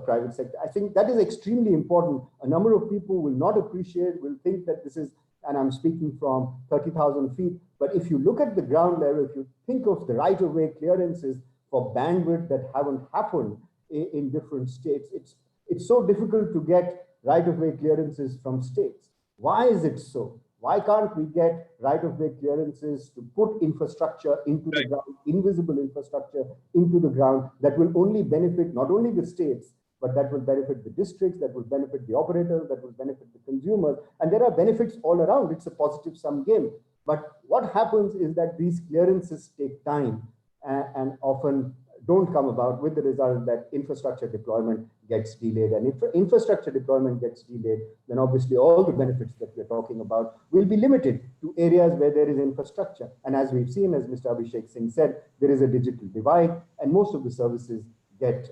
private sector. I think that is extremely important. A number of people will not appreciate, will think that this is, and I'm speaking from 30,000 feet, but if you look at the ground level, if you think of the right-of-way clearances for bandwidth that haven't happened in different states, it's so difficult to get right-of-way clearances from states. Why is it so? Why can't we get right-of-way clearances to put infrastructure into the ground, invisible infrastructure into the ground that will only benefit not only the states, but that will benefit the districts, that will benefit the operators, that will benefit the consumers. And there are benefits all around. It's a positive sum game. But what happens is that these clearances take time and often don't come about, with the result that infrastructure deployment gets delayed. And if infrastructure deployment gets delayed, then obviously all the benefits that we're talking about will be limited to areas where there is infrastructure. And as we've seen, as Mr. Abhishek Singh said, there is a digital divide, and most of the services get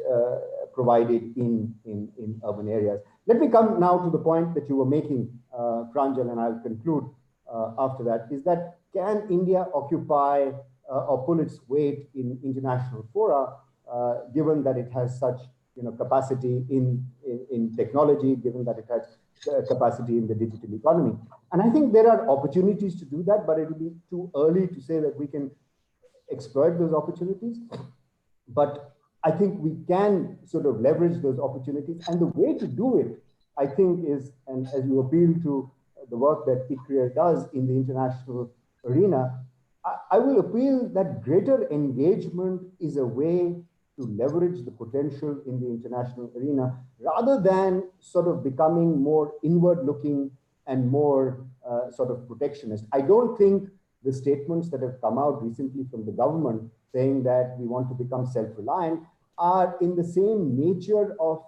provided in urban areas. Let me come now to the point that you were making, Pranjal, and I'll conclude after that, is that can India occupy or pull its weight in international fora, given that it has such capacity in technology, given that it has capacity in the digital economy? And I think there are opportunities to do that, but it will be too early to say that we can exploit those opportunities. But I think we can sort of leverage those opportunities. And the way to do it, I think, is, and as you appeal to the work that ICRIER does in the international arena, I will appeal that greater engagement is a way to leverage the potential in the international arena, rather than sort of becoming more inward-looking and more sort of protectionist. I don't think the statements that have come out recently from the government saying that we want to become self-reliant are in the same nature of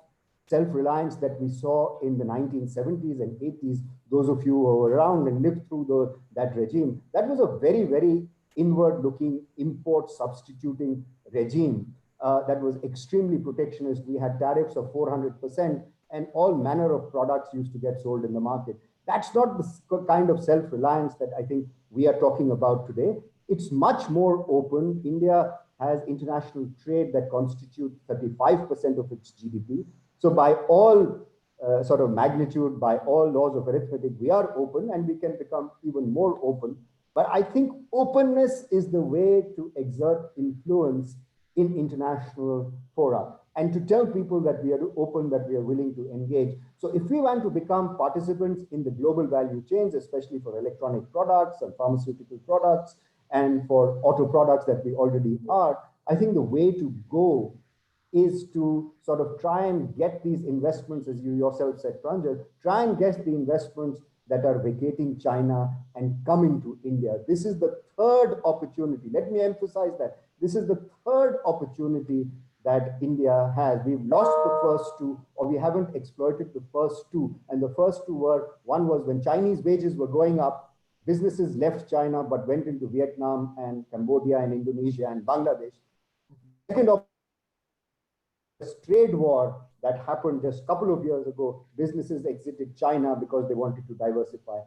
self-reliance that we saw in the 1970s and 80s. Those of you who were around and lived through that regime, that was a very, very inward-looking, import-substituting regime that was extremely protectionist. We had tariffs of 400%, and all manner of products used to get sold in the market. That's not the kind of self-reliance that I think we are talking about today. It's much more open. India has international trade that constitutes 35% of its GDP. So by all sort of magnitude, by all laws of arithmetic, we are open, and we can become even more open. But I think openness is the way to exert influence in international fora, and to tell people that we are open, that we are willing to engage. So if we want to become participants in the global value chains, especially for electronic products and pharmaceutical products and for auto products that we already are, I think the way to go is to sort of try and get these investments, as you yourself said, Pranjal, try and get the investments that are vacating China and coming to India. This is the third opportunity. Let me emphasize that. This is the third opportunity that India has. We've lost the first two, or we haven't exploited the first two. And the first two were, one was when Chinese wages were going up, businesses left China but went into Vietnam and Cambodia and Indonesia and Bangladesh. Second, trade war that happened just a couple of years ago, businesses exited China because they wanted to diversify.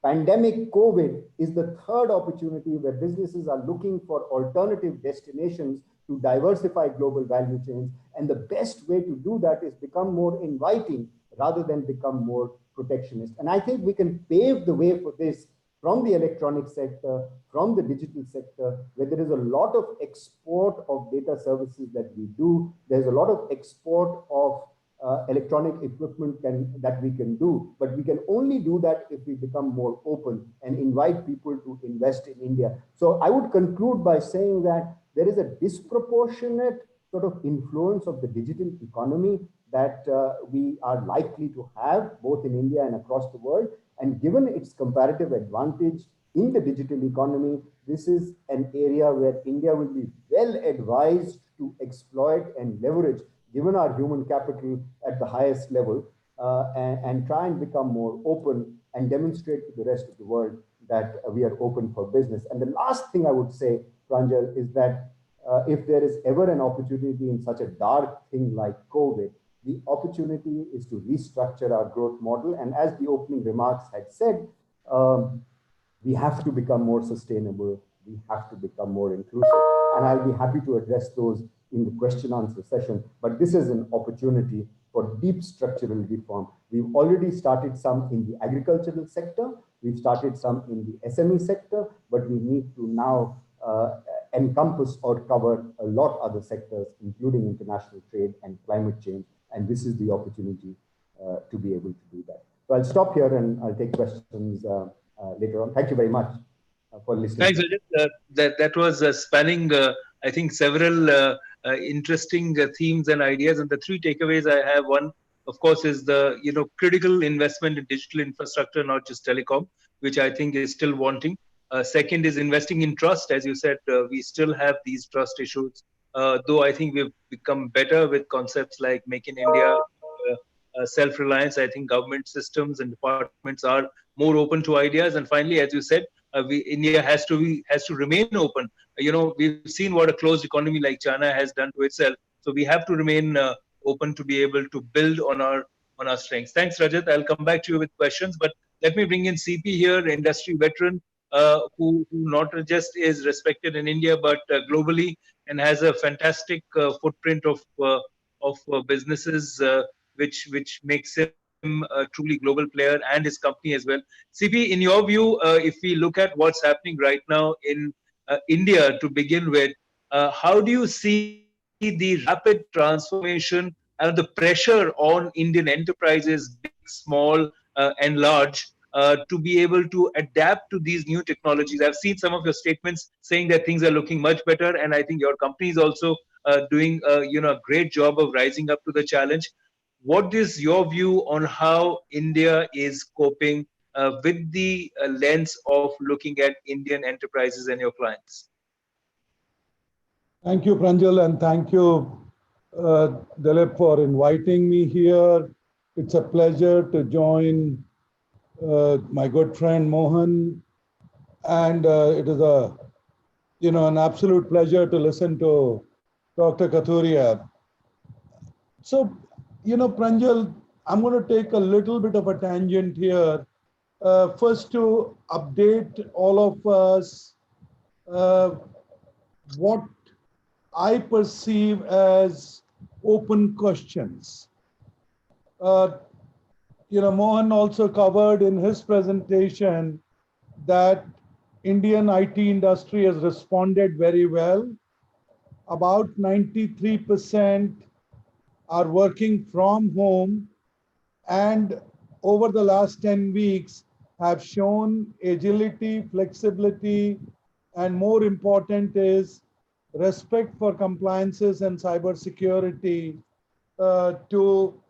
Pandemic COVID is the third opportunity where businesses are looking for alternative destinations to diversify global value chains. And the best way to do that is become more inviting rather than become more protectionist. And I think we can pave the way for this from the electronic sector, from the digital sector, where there is a lot of export of data services that we do. There's a lot of export of electronic equipment that we can do, but we can only do that if we become more open and invite people to invest in India. So I would conclude by saying that there is a disproportionate sort of influence of the digital economy that we are likely to have both in India and across the world. And given its comparative advantage in the digital economy, this is an area where India will be well advised to exploit and leverage, given our human capital at the highest level, and try and become more open and demonstrate to the rest of the world that we are open for business. And the last thing I would say, Pranjal, is that if there is ever an opportunity in such a dark thing like COVID, the opportunity is to restructure our growth model. And as the opening remarks had said, we have to become more sustainable. We have to become more inclusive. And I'll be happy to address those in the question answer session. But this is an opportunity for deep structural reform. We've already started some in the agricultural sector. We've started some in the SME sector, but we need to now encompass or cover a lot other sectors, including international trade and climate change. And this is the opportunity to be able to do that. So I'll stop here and I'll take questions later on. Thank you very much for listening. Thanks, Rajat. That was spanning, I think, several interesting themes and ideas. And the three takeaways I have, one, of course, is the critical investment in digital infrastructure, not just telecom, which I think is still wanting. Second is investing in trust. As you said, we still have these trust issues. Though I think we've become better with concepts like Make in India, self-reliance. I think government systems and departments are more open to ideas. And finally, as you said, India has to remain open. We've seen what a closed economy like China has done to itself. So we have to remain open to be able to build on our strengths. Thanks, Rajat. I'll come back to you with questions, but let me bring in CP here, industry veteran, who not just is respected in India but globally, and has a fantastic footprint of businesses, which makes him a truly global player, and his company as well. CP, in your view, if we look at what's happening right now in India to begin with, how do you see the rapid transformation and the pressure on Indian enterprises, big, small, and large, to be able to adapt to these new technologies? I've seen some of your statements saying that things are looking much better, and I think your company is also doing a great job of rising up to the challenge. What is your view on how India is coping with the lens of looking at Indian enterprises and your clients? Thank you, Pranjal, and thank you, Dilip, for inviting me here. It's a pleasure to join my good friend Mohan, and it is an absolute pleasure to listen to Dr. Kathuria. So, Pranjal, I'm going to take a little bit of a tangent here. First, to update all of us what I perceive as open questions. Mohan also covered in his presentation that Indian IT industry has responded very well. About 93% are working from home, and over the last 10 weeks have shown agility, flexibility, and more important is respect for compliances and cybersecurity to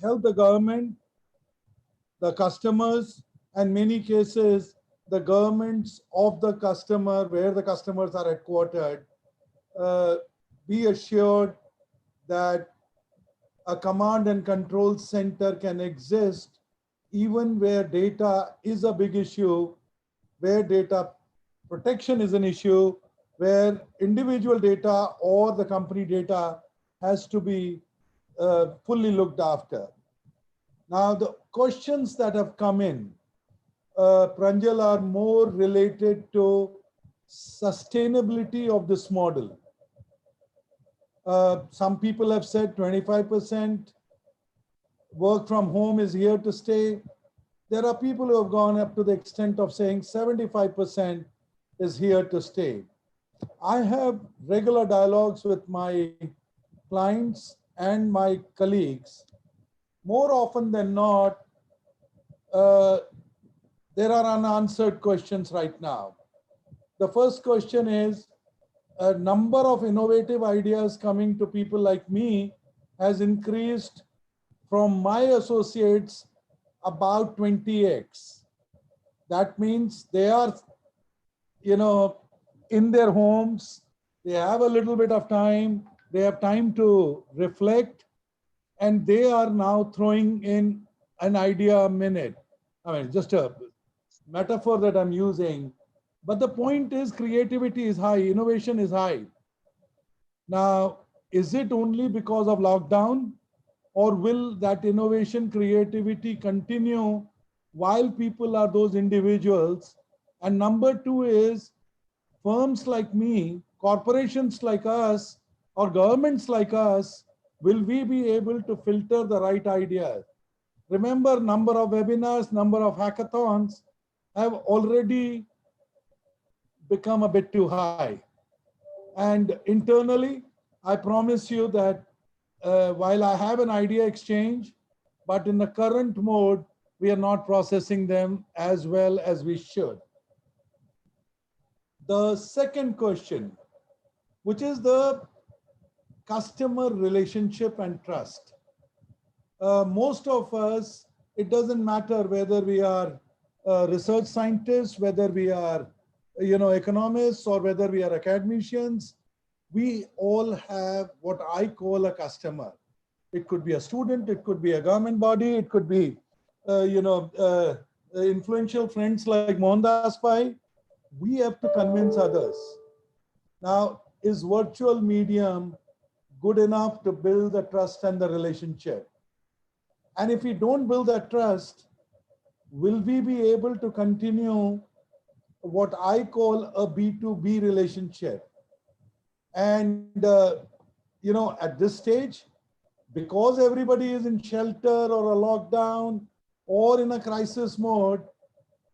help the government, the customers, and many cases, the governments of the customer, where the customers are headquartered, be assured that a command and control center can exist even where data is a big issue, where data protection is an issue, where individual data or the company data has to be fully looked after. Now, the questions that have come in, Pranjal, are more related to sustainability of this model. Some people have said 25% work from home is here to stay. There are people who have gone up to the extent of saying 75% is here to stay. I have regular dialogues with my clients and my colleagues. More often than not, there are unanswered questions right now. The first question is, a number of innovative ideas coming to people like me has increased from my associates about 20x. That means they are, in their homes, they have a little bit of time, they have time to reflect, and they are now throwing in an idea a minute. I mean, just a metaphor that I'm using. But the point is, creativity is high, innovation is high. Now, is it only because of lockdown, or will that innovation, creativity continue while people are those individuals? And number two is, firms like me, corporations like us, or governments like us, will we be able to filter the right ideas? Remember, number of webinars, number of hackathons have already become a bit too high. And internally, I promise you that while I have an idea exchange, but in the current mode, we are not processing them as well as we should. The second question, which is the customer relationship and trust. Most of us, it doesn't matter whether we are research scientists, whether we are economists, or whether we are academicians, we all have what I call a customer. It could be a student, it could be a government body, it could be influential friends like Mohandas Pai. We have to convince others. Now, is virtual medium good enough to build the trust and the relationship? And if we don't build that trust, will we be able to continue what I call a B2B relationship? And, at this stage, because everybody is in shelter or a lockdown or in a crisis mode,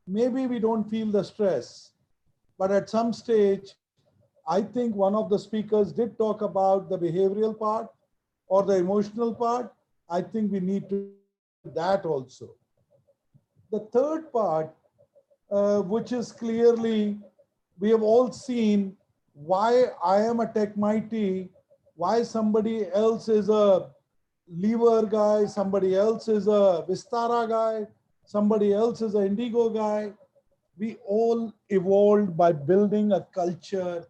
maybe we don't feel the stress. But at some stage, I think one of the speakers did talk about the behavioral part or the emotional part. I think we need to do that also. The third part, which is clearly, we have all seen why I am a tech mighty, why somebody else is a Lever guy, somebody else is a Vistara guy, somebody else is an Indigo guy. We all evolved by building a culture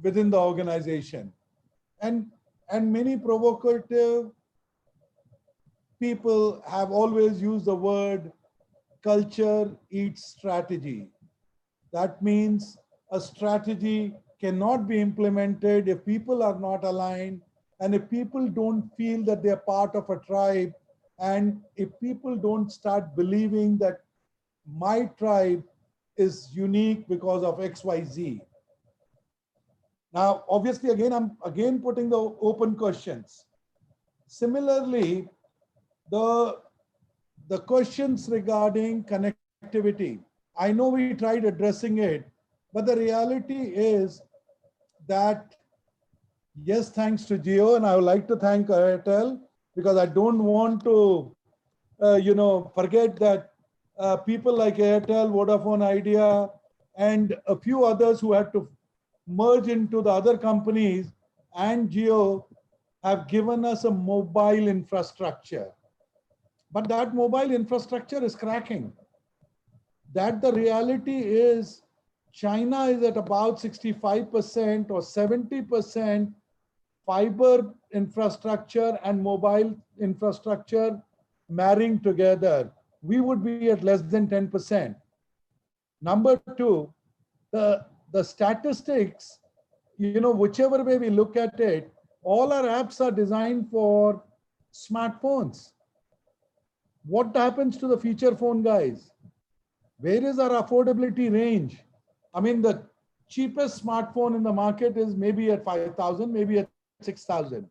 within the organization. And many provocative people have always used the word culture eats strategy. That means a strategy cannot be implemented if people are not aligned, and if people don't feel that they're part of a tribe, and if people don't start believing that my tribe is unique because of XYZ. Now, obviously, I'm again putting the open questions. Similarly, the questions regarding connectivity, I know we tried addressing it, but the reality is that, yes, thanks to Jio, and I would like to thank Airtel, because I don't want to, forget that people like Airtel, Vodafone Idea, and a few others who had to merge into the other companies, and Jio have given us a mobile infrastructure. But that mobile infrastructure is cracking. That the reality is China is at about 65% or 70% fiber infrastructure and mobile infrastructure marrying together. We would be at less than 10%. Number two, the statistics, whichever way we look at it, all our apps are designed for smartphones. What happens to the feature phone guys? Where is our affordability range? I mean, the cheapest smartphone in the market is maybe at 5,000, maybe at 6,000.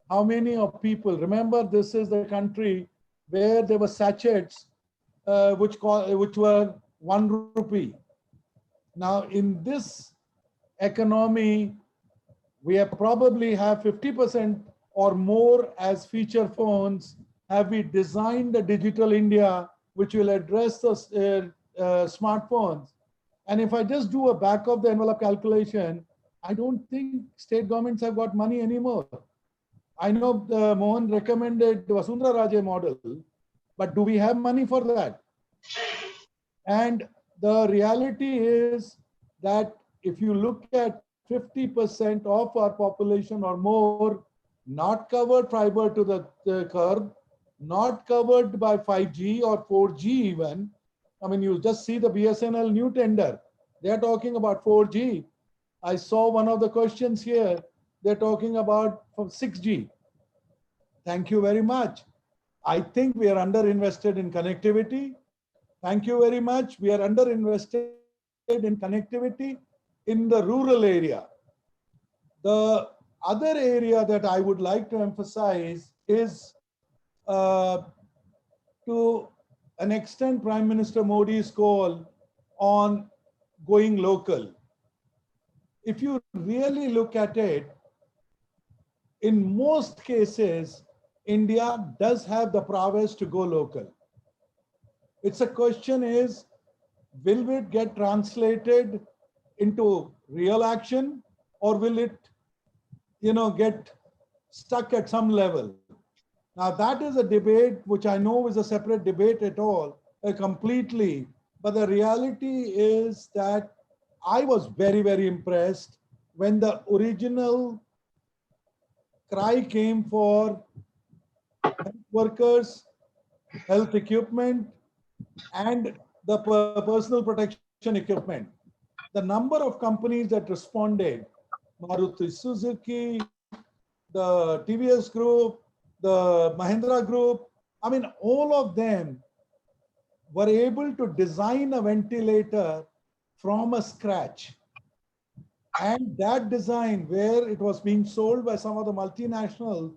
How many of people remember this is the country where there were sachets which were 1 rupee. Now, in this economy, we have probably have 50% or more as feature phones. Have we designed a digital India which will address the smartphones? And if I just do a back of the envelope calculation, I don't think state governments have got money anymore. I know Mohan recommended the Vasundhara Raje model, but do we have money for that? And the reality is that if you look at 50% of our population or more, not covered fiber to the curb, not covered by 5G or 4G even. I mean, you just see the BSNL new tender. They're talking about 4G. I saw one of the questions here. They're talking about 6G. Thank you very much. I think we are underinvested in connectivity. Thank you very much. We are underinvested in connectivity in the rural area. The other area that I would like to emphasize is to an extent Prime Minister Modi's call on going local. If you really look at it, in most cases, India does have the prowess to go local. It's a question is, will it get translated into real action, or will it, get stuck at some level? Now that is a debate which I know is a separate debate at all, completely. But the reality is that I was very, very impressed when the original cry came for health workers, health equipment, and the personal protection equipment. The number of companies that responded, Maruti Suzuki, the TVS Group, the Mahindra Group, I mean, all of them were able to design a ventilator from a scratch. And that design, where it was being sold by some of the multinationals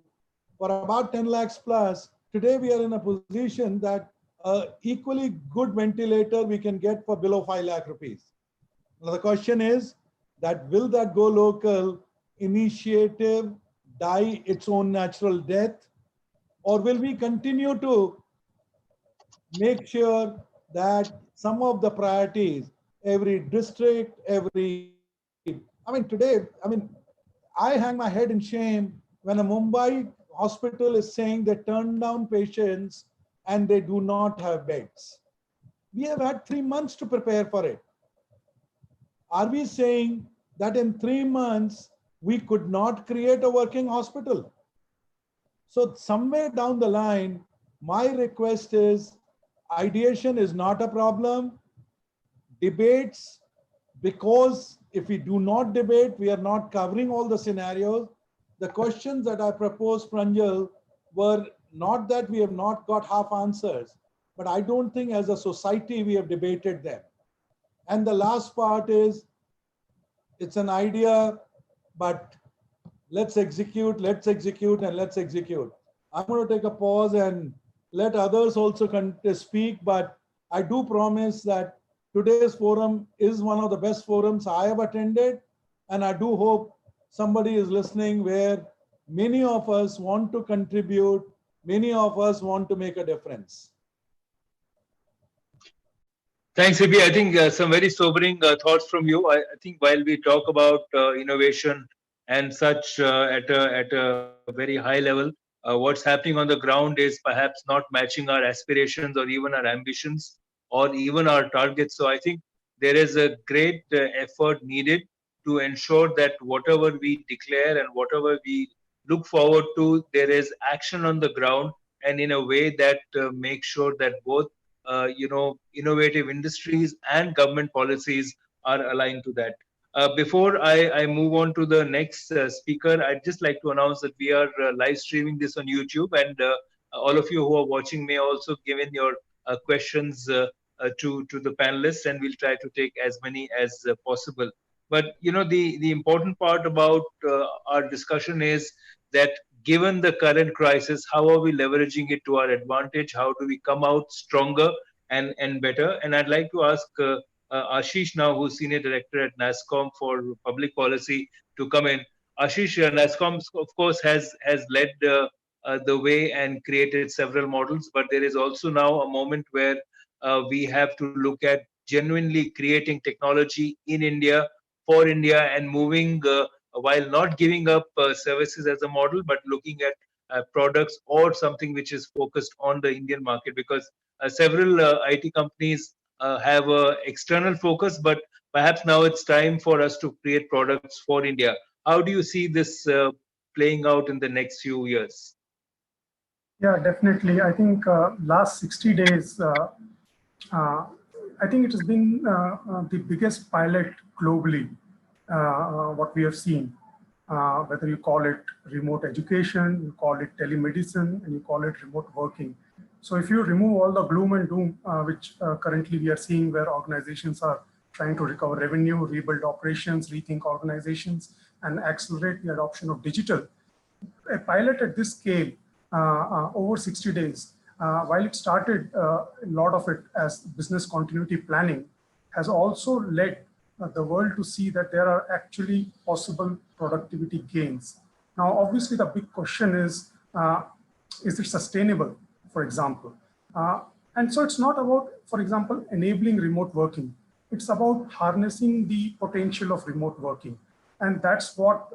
for about 10 lakhs plus, today we are in a position that equally good ventilator we can get for below 5 lakh rupees. Now the question is that will that go local initiative die its own natural death, or will we continue to make sure that some of the priorities, every district, I hang my head in shame when a Mumbai hospital is saying they turn down patients and they do not have beds. We have had 3 months to prepare for it. Are we saying that in 3 months, we could not create a working hospital? So somewhere down the line, my request is, ideation is not a problem. Debates, because if we do not debate, we are not covering all the scenarios. The questions that I proposed, Pranjal, were not that we have not got half answers, but I don't think as a society we have debated them. And the last part is, it's an idea, but let's execute, and let's execute. I'm going to take a pause and let others also speak, but I do promise that today's forum is one of the best forums I have attended, and I do hope somebody is listening where many of us want to contribute, many of us want to make a difference. Thanks, Hibi. I think some very sobering thoughts from you. I think while we talk about innovation and such at a very high level, what's happening on the ground is perhaps not matching our aspirations or even our ambitions or even our targets. So I think there is a great effort needed to ensure that whatever we declare and whatever we look forward to, there is action on the ground and in a way that makes sure that both innovative industries and government policies are aligned to that. Before I move on to the next speaker, I'd just like to announce that we are live streaming this on YouTube, and all of you who are watching may also give in your questions to the panelists, and we'll try to take as many as possible. But the important part about our discussion is that given the current crisis, how are we leveraging it to our advantage? How do we come out stronger and better? And I'd like to ask Ashish now, who's Senior Director at NASSCOM for Public Policy, to come in. Ashish, NASSCOM, of course, has led the way and created several models, but there is also now a moment where we have to look at genuinely creating technology in India, for India, and moving while not giving up services as a model, but looking at products or something which is focused on the Indian market, because several IT companies have a external focus, but perhaps now it's time for us to create products for India. How do you see this playing out in the next few years? Yeah, definitely. I think last 60 days, I think it has been the biggest pilot globally, what we have seen, whether you call it remote education, you call it telemedicine, and you call it remote working. So if you remove all the gloom and doom, which currently we are seeing where organizations are trying to recover revenue, rebuild operations, rethink organizations, and accelerate the adoption of digital, a pilot at this scale over 60 days, while it started a lot of it as business continuity planning, has also led the world to see that there are actually possible productivity gains. Now, obviously, the big question is it sustainable, for example? And so it's not about, for example, enabling remote working. It's about harnessing the potential of remote working. And that's what,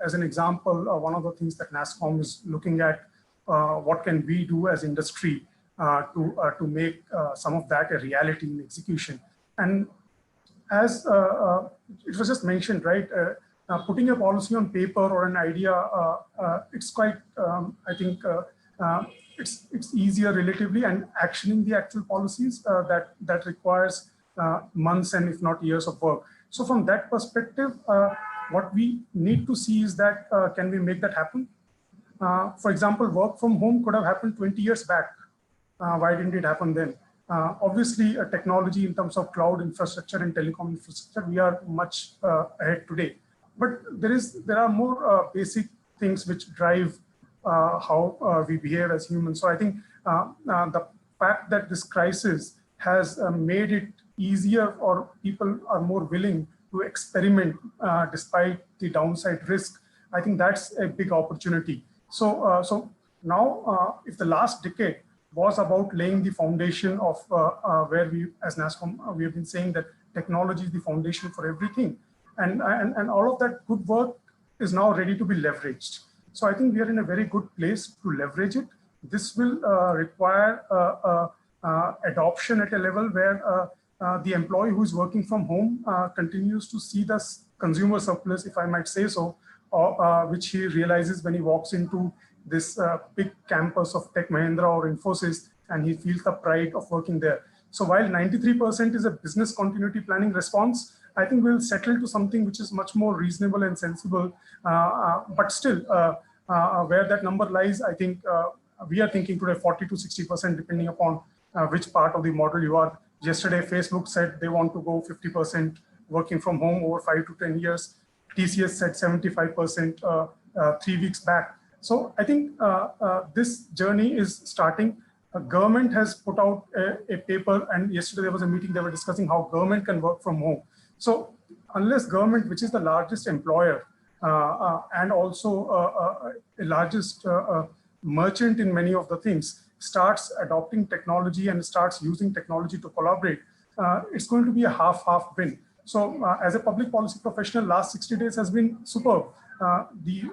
as an example, one of the things that NASSCOM is looking at, what can we do as industry to make some of that a reality in execution. And as it was just mentioned, right, putting a policy on paper or an idea, it's quite, I think, it's easier relatively, and actioning the actual policies that requires months and if not years of work. So from that perspective, what we need to see is that can we make that happen? For example, work from home could have happened 20 years back. Why didn't it happen then? Obviously, technology in terms of cloud infrastructure and telecom infrastructure, we are much ahead today. But there are more basic things which drive how we behave as humans. So I think the fact that this crisis has made it easier, or people are more willing to experiment despite the downside risk, I think that's a big opportunity. So now, if the last decade was about laying the foundation of where we, as NASSCOM, we have been saying that technology is the foundation for everything, and all of that good work is now ready to be leveraged. So I think we are in a very good place to leverage it. This will require adoption at a level where the employee who is working from home continues to see the consumer surplus, if I might say so, which he realizes when he walks into this big campus of Tech Mahindra or Infosys, and he feels the pride of working there. So while 93% is a business continuity planning response, I think we'll settle to something which is much more reasonable and sensible, but still where that number lies, I think we are thinking today 40 to 60%, depending upon which part of the model you are. Yesterday, Facebook said they want to go 50% working from home over 5 to 10 years. TCS said 75% 3 weeks back. So I think this journey is starting. Government has put out a paper, and yesterday there was a meeting, they were discussing how government can work from home. So unless government, which is the largest employer and also a largest merchant in many of the things, starts adopting technology and starts using technology to collaborate, it's going to be a half-half win. So as a public policy professional, last 60 days has been superb. The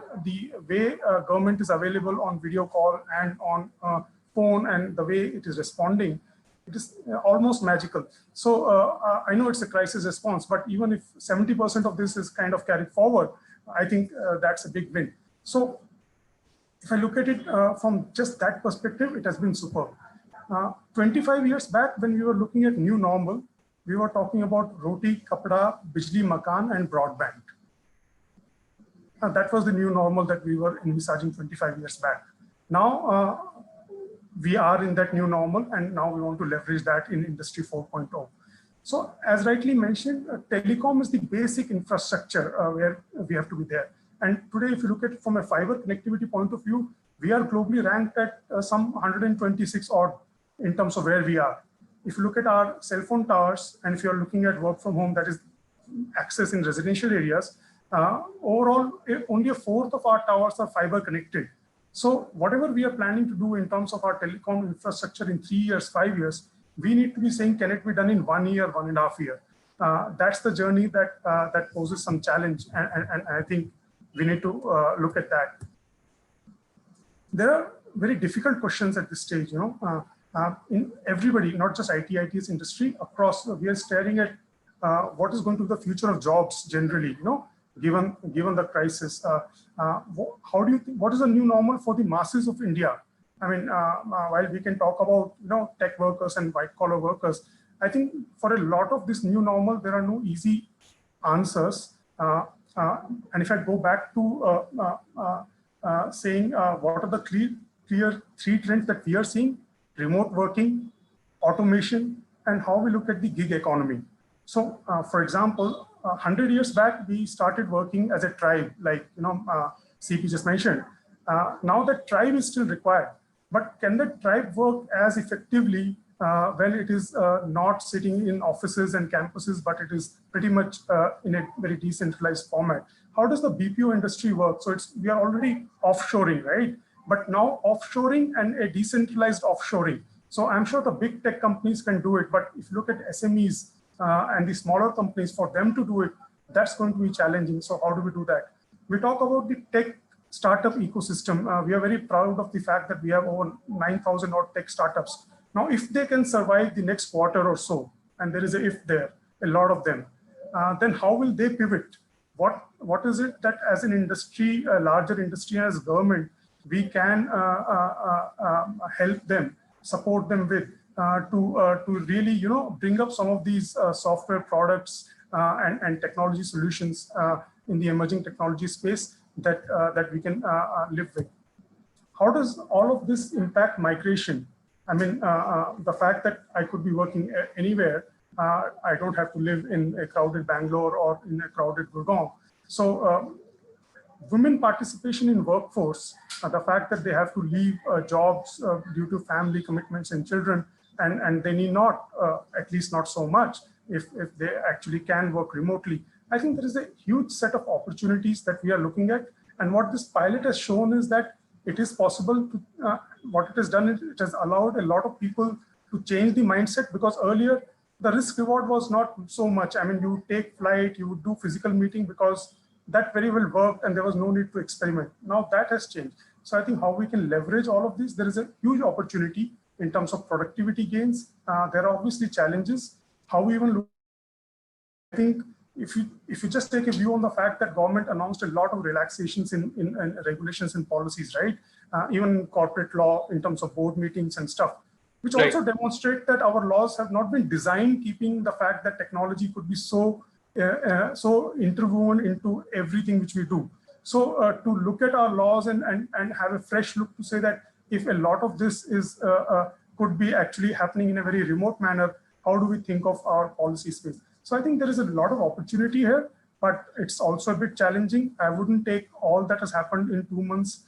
way government is available on video call and on phone, and the way it is responding, it is almost magical. So I know it's a crisis response, but even if 70% of this is kind of carried forward, I think that's a big win. So if I look at it from just that perspective, it has been superb. 25 years back, when we were looking at new normal, we were talking about roti, kapda, bijli, makan, and broadband. That was the new normal that we were envisaging 25 years back. Now, we are in that new normal, and now we want to leverage that in Industry 4.0. So as rightly mentioned, telecom is the basic infrastructure where we have to be there. And today, if you look at it from a fiber connectivity point of view, we are globally ranked at some 126 odd in terms of where we are. If you look at our cell phone towers, and if you're looking at work from home, that is access in residential areas, overall, only a fourth of our towers are fiber connected. So whatever we are planning to do in terms of our telecom infrastructure in 3 years, 5 years, we need to be saying, can it be done in 1 year, 1.5 years? That's the journey that that poses some challenge, and I think we need to look at that. There are very difficult questions at this stage, you know. In everybody, not just IT's industry, across, we are staring at what is going to be the future of jobs generally, you know, given the crisis. How do you think, what is the new normal for the masses of India? I mean, while we can talk about, you know, tech workers and white collar workers, I think for a lot of this new normal, there are no easy answers. And if I go back to saying what are the clear three trends that we are seeing: remote working, automation, and how we look at the gig economy. So, for example, 100 years back, we started working as a tribe, like, you know, CP just mentioned. Now that tribe is still required, but can the tribe work as effectively when it is not sitting in offices and campuses, but it is pretty much in a very decentralized format? How does the BPO industry work? So we are already offshoring, right? But now offshoring and a decentralized offshoring. So I'm sure the big tech companies can do it, but if you look at SMEs and the smaller companies, for them to do it, that's going to be challenging. So how do we do that? We talk about the tech startup ecosystem. We are very proud of the fact that we have over 9,000 odd tech startups. Now, if they can survive the next quarter or so, and there is a if there, a lot of them, then how will they pivot? What is it that as an industry, a larger industry as government, we can help them, support them with to really, you know, bring up some of these software products and technology solutions in the emerging technology space that we can live with. How does all of this impact migration? I mean, the fact that I could be working anywhere, I don't have to live in a crowded Bangalore or in a crowded Gurgaon. So women participation in workforce, the fact that they have to leave jobs due to family commitments and children, and they need not, at least not so much, if they actually can work remotely. I think there is a huge set of opportunities that we are looking at. And what this pilot has shown is that it is possible to, what it has done, it has allowed a lot of people to change the mindset, because earlier the risk reward was not so much. I mean, you would take flight, you would do physical meeting because that very well worked and there was no need to experiment. Now that has changed. So I think how we can leverage all of this, there is a huge opportunity in terms of productivity gains. There are obviously challenges. How we even look, I think if you just take a view on the fact that government announced a lot of relaxations in regulations and policies, right? Even corporate law in terms of board meetings and stuff, which also demonstrate that our laws have not been designed keeping the fact that technology could be so interwoven into everything which we do. So to look at our laws and have a fresh look to say that if a lot of this is could be actually happening in a very remote manner, how do we think of our policy space? So I think there is a lot of opportunity here, but it's also a bit challenging. I wouldn't take all that has happened in 2 months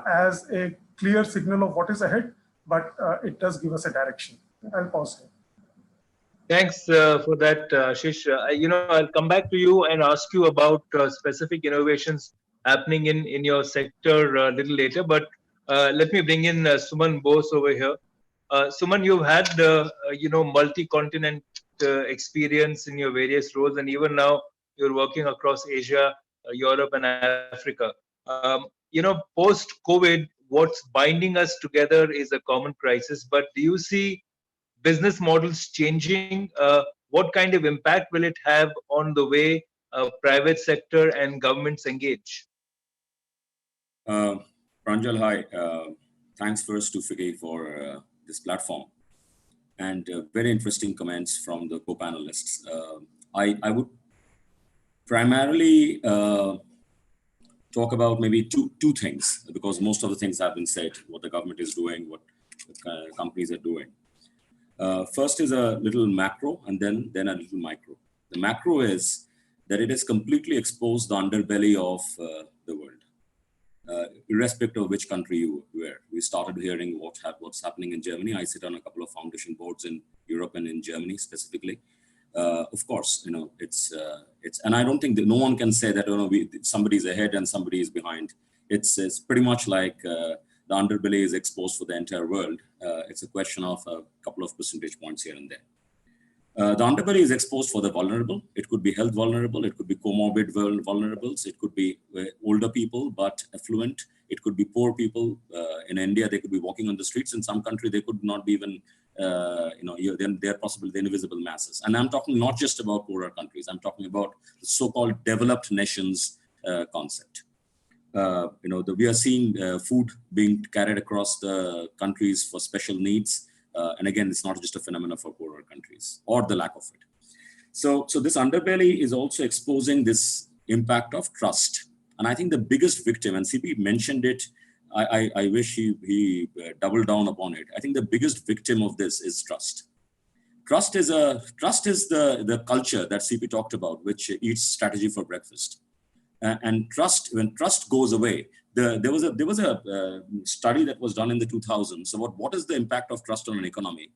as a clear signal of what is ahead, but it does give us a direction. I'll pause here. Thanks for that, Ashish. You know, I'll come back to you and ask you about specific innovations happening in your sector a little later. But let me bring in Suman Bose over here. Suman, you've had you know, multi-continent experience in your various roles, and even now you're working across Asia, Europe, and Africa. Post COVID, what's binding us together is a common crisis. But do you see business models changing? What kind of impact will it have on the way private sector and governments engage? Pranjal, hi. Thanks first to Fige for this platform, and very interesting comments from the co-panelists. I would primarily talk about maybe two things, because most of the things have been said, what the government is doing, what companies are doing. First is a little macro, and then a little micro. The macro is that it has completely exposed the underbelly of the world. Irrespective of which country you were. We started hearing what's happening in Germany. I sit on a couple of foundation boards in Europe and in Germany specifically. Of course, it's and I don't think that no one can say that somebody's ahead and somebody is behind. It's pretty much like the underbelly is exposed for the entire world. It's a question of a couple of percentage points here and there. The underbelly is exposed for the vulnerable. It could be health vulnerable. It could be comorbid vulnerables. It could be older people, but affluent. It could be poor people. In India, they could be walking on the streets. In some country, they could not be even, they're possibly the invisible masses. And I'm talking not just about poorer countries. I'm talking about the so-called developed nations concept. We are seeing food being carried across the countries for special needs. And again, it's not just a phenomenon for poorer countries or the lack of it. So this underbelly is also exposing this impact of trust. And I think the biggest victim, and CP mentioned it, I wish he doubled down upon it. I think the biggest victim of this is trust. Trust is the culture that CP talked about, which eats strategy for breakfast. And trust, when trust goes away, there was a study that was done in the 2000s. So what is the impact of trust on an economy?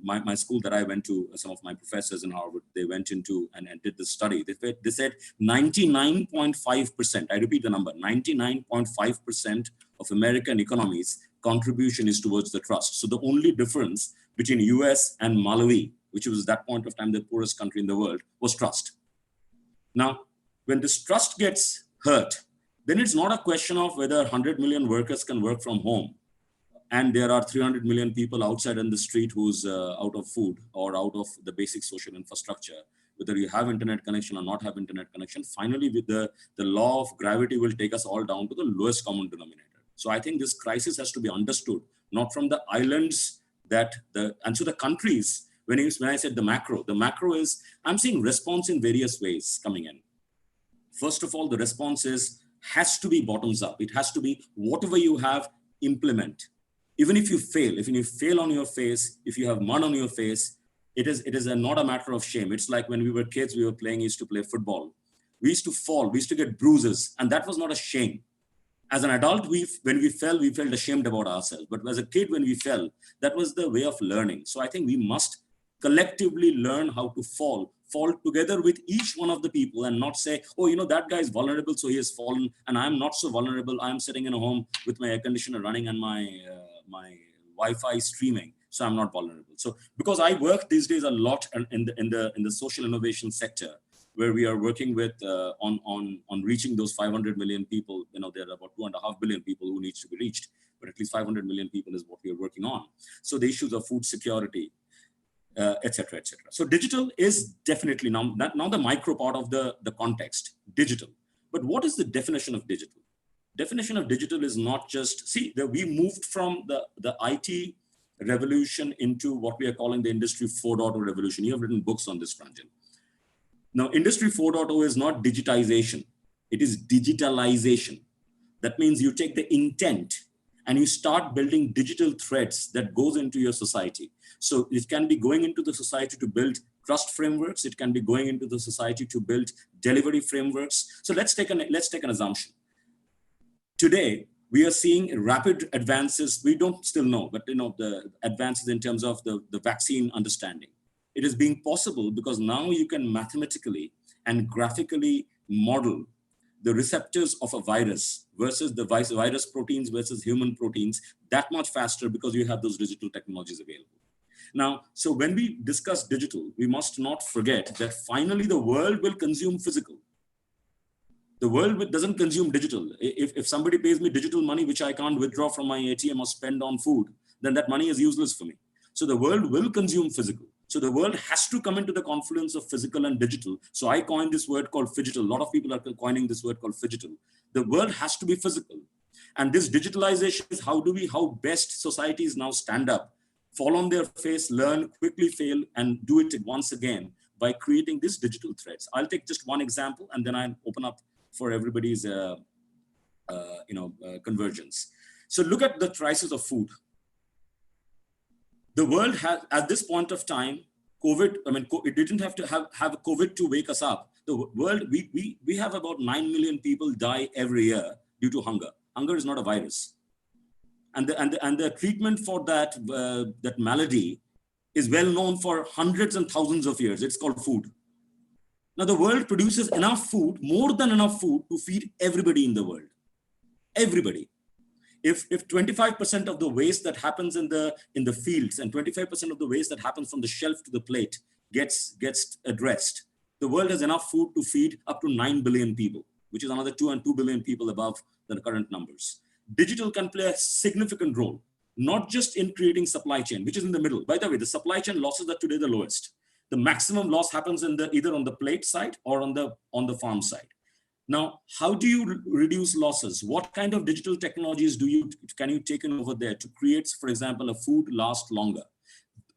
My school that I went to, some of my professors in Harvard, they went into and did this study. They said 99.5%, I repeat the number, 99.5% of American economies contribution is towards the trust. So the only difference between US and Malawi, which was at that point of time the poorest country in the world, was trust. Now, when this trust gets hurt, then it's not a question of whether 100 million workers can work from home and there are 300 million people outside in the street who's out of food or out of the basic social infrastructure. Whether you have internet connection or not have internet connection, finally with the law of gravity will take us all down to the lowest common denominator. So I think this crisis has to be understood, not from the islands and so the countries, when I said the macro is, I'm seeing response in various ways coming in. First of all, the response has to be bottoms up. It has to be whatever you have, implement. Even if you fail on your face, if you have mud on your face, it is not a matter of shame. It's like when we were kids, we used to play football. We used to fall, we used to get bruises, and that was not a shame. As an adult, when we fell, we felt ashamed about ourselves. But as a kid, when we fell, that was the way of learning. So I think we must collectively learn how to fall together with each one of the people and not say, oh, that guy is vulnerable, so he has fallen, and I'm not so vulnerable. I'm sitting in a home with my air conditioner running and my Wi-Fi streaming, so I'm not vulnerable. So because I work these days a lot in the social innovation sector, where we are working with on reaching those 500 million people. There are about 2.5 billion people who needs to be reached, but at least 500 million people is what we are working on. So the issues of food security, etc., etc. So digital is definitely now the micro part of the context, digital. But what is the definition of digital? Definition of digital is not just, we moved from the IT revolution into what we are calling the Industry 4.0 revolution. You have written books on this, Pranjal. Now, Industry 4.0 is not digitization. It is digitalization. That means you take the intent and you start building digital threads that goes into your society. So it can be going into the society to build trust frameworks. It can be going into the society to build delivery frameworks. So let's take an assumption. Today, we are seeing rapid advances. We don't still know, but the advances in terms of the vaccine understanding. It is being possible because now you can mathematically and graphically model the receptors of a virus versus the virus proteins versus human proteins that much faster because you have those digital technologies available. Now, so when we discuss digital, we must not forget that finally the world will consume physical. The world doesn't consume digital. If somebody pays me digital money, which I can't withdraw from my ATM or spend on food, then that money is useless for me. So the world will consume physical. So the world has to come into the confluence of physical and digital. So I coined this word called phygital. A lot of people are coining this word called phygital. The world has to be physical. And this digitalization is how best societies now stand up, fall on their face, learn, quickly fail, and do it once again by creating these digital threads. I'll take just one example, and then I'll open up for everybody's convergence. So look at the prices of food. The world has, at this point of time, COVID, it didn't have to have COVID to wake us up. The world, we have about 9 million people die every year due to hunger. Hunger is not a virus. And the treatment for that, that malady is well known for hundreds and thousands of years. It's called food. Now the world produces enough food, more than enough food to feed everybody in the world. Everybody. If 25% of the waste that happens in the fields and 25% of the waste that happens from the shelf to the plate gets addressed, the world has enough food to feed up to 9 billion people, which is another 2 billion people above the current numbers. Digital can play a significant role, not just in creating supply chain, which is in the middle. By the way, the supply chain losses are today the lowest. The maximum loss happens in either on the plate side or on the farm side. Now, how do you reduce losses? What kind of digital technologies can you take in over there to create, for example, a food last longer?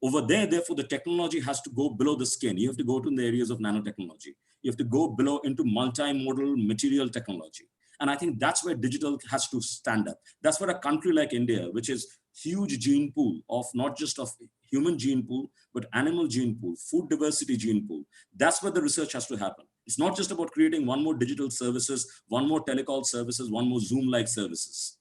Over there, therefore, the technology has to go below the skin. You have to go to the areas of nanotechnology. You have to go below into multimodal material technology. And I think that's where digital has to stand up. That's where a country like India, which is huge gene pool of not just of human gene pool, but animal gene pool, food diversity gene pool. That's where the research has to happen. It's not just about creating one more digital services, one more telecall services, one more Zoom-like services.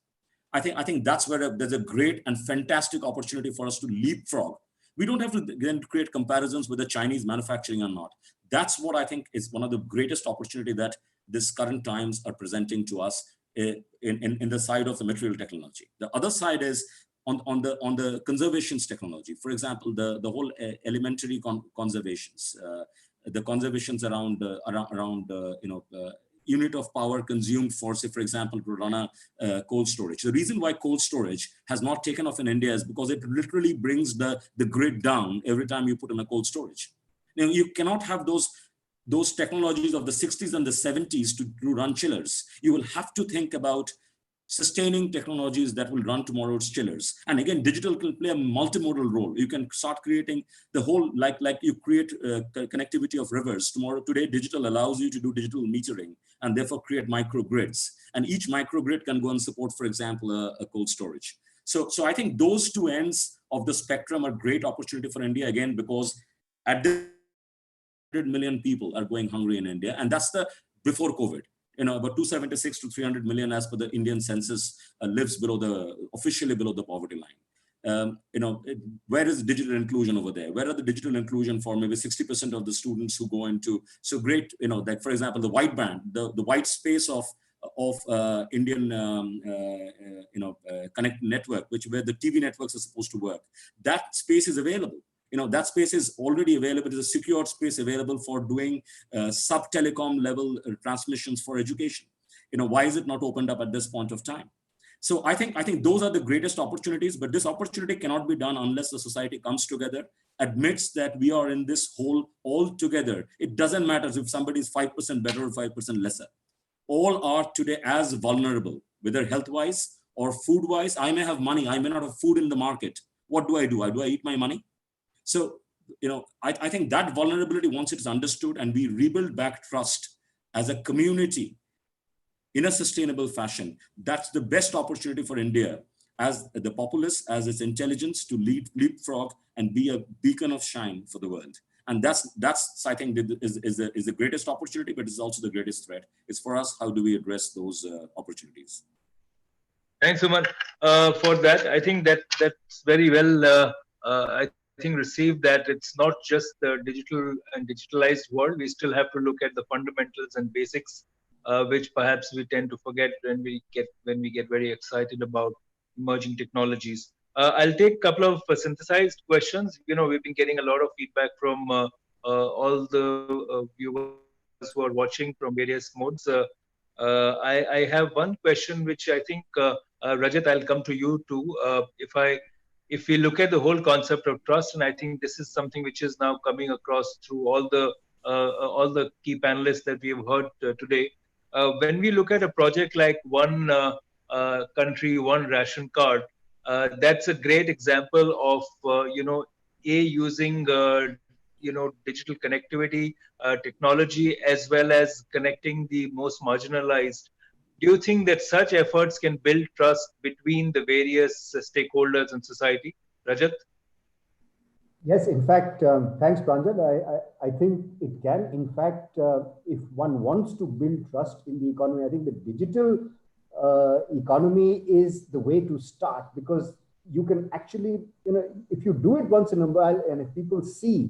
I think that's where there's a great and fantastic opportunity for us to leapfrog. We don't have to then create comparisons with the Chinese manufacturing or not. That's what I think is one of the greatest opportunity that this current times are presenting to us in the side of the material technology. The other side is on the conservations technology. For example, the whole elementary conservations, the conservations around unit of power consumed for, say, for example, to run a cold storage. The reason why cold storage has not taken off in India is because it literally brings the grid down every time you put in a cold storage. Now, you cannot have those technologies of the 60s and the 70s to run chillers. You will have to think about sustaining technologies that will run tomorrow's chillers. And again, digital can play a multimodal role. You can start creating the whole, like you create connectivity of rivers. Today, digital allows you to do digital metering and therefore create microgrids. And each microgrid can go and support, for example, a cold storage. So I think those two ends of the spectrum are great opportunity for India, again, because at this 100 million people are going hungry in India. And that's before COVID. About 276 to 300 million as per the Indian census lives officially below the poverty line. Where is digital inclusion over there? Where are the digital inclusion for maybe 60% of the students who go into, so great, like for example, the wideband, the white space of Indian connect network, where the TV networks are supposed to work. That space is available. That space is already available. It is a secured space available for doing sub-telecom level transmissions for education. Why is it not opened up at this point of time? So I think those are the greatest opportunities, but this opportunity cannot be done unless the society comes together, admits that we are in this whole all together. It doesn't matter if somebody is 5% better or 5% lesser. All are today as vulnerable, whether health-wise or food-wise. I may have money, I may not have food in the market. What do? Do I eat my money? So, I think that vulnerability, once it is understood and we rebuild back trust as a community in a sustainable fashion, that's the best opportunity for India as the populace, as its intelligence to leapfrog and be a beacon of shine for the world. And that's I think is the greatest opportunity, but it's also the greatest threat. It's for us, how do we address those opportunities? Thanks, Suman, for that. I think that's very well, I think received, that it's not just the digital and digitalized world. We still have to look at the fundamentals and basics, which perhaps we tend to forget when we get very excited about emerging technologies. I'll take a couple of synthesized questions. We've been getting a lot of feedback from all the viewers who are watching from various modes. I have one question which I think, Rajat, I'll come to you too. If we look at the whole concept of trust, and I think this is something which is now coming across through all the key panelists that we have heard today. When we look at a project like one country, one ration card, that's a great example of using digital connectivity, technology, as well as connecting the most marginalized. Do you think that such efforts can build trust between the various stakeholders in society, Rajat? Yes, in fact, thanks, Pranjal. I think it can. In fact, if one wants to build trust in the economy, I think the digital economy is the way to start, because you can actually, if you do it once in a while, and if people see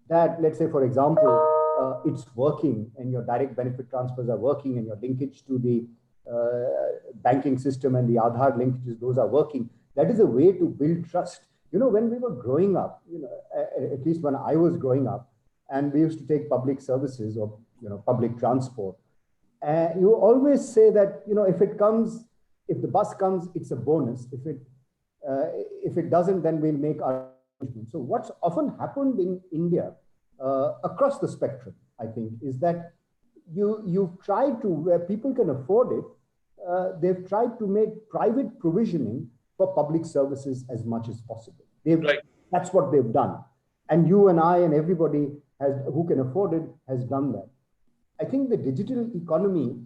that, let's say, for example, it's working and your direct benefit transfers are working and your linkage to the banking system and the Aadhaar linkages, those are working, that is a way to build trust. When we were growing up, at least when I was growing up, and we used to take public services or, public transport, and you always say that, if the bus comes, it's a bonus. If it doesn't, then we'll make our arrangements. So what's often happened in India, across the spectrum, I think, is that you've tried to, where people can afford it, they've tried to make private provisioning for public services as much as possible. Right. That's what they've done. And you and I and everybody who can afford it has done that. I think the digital economy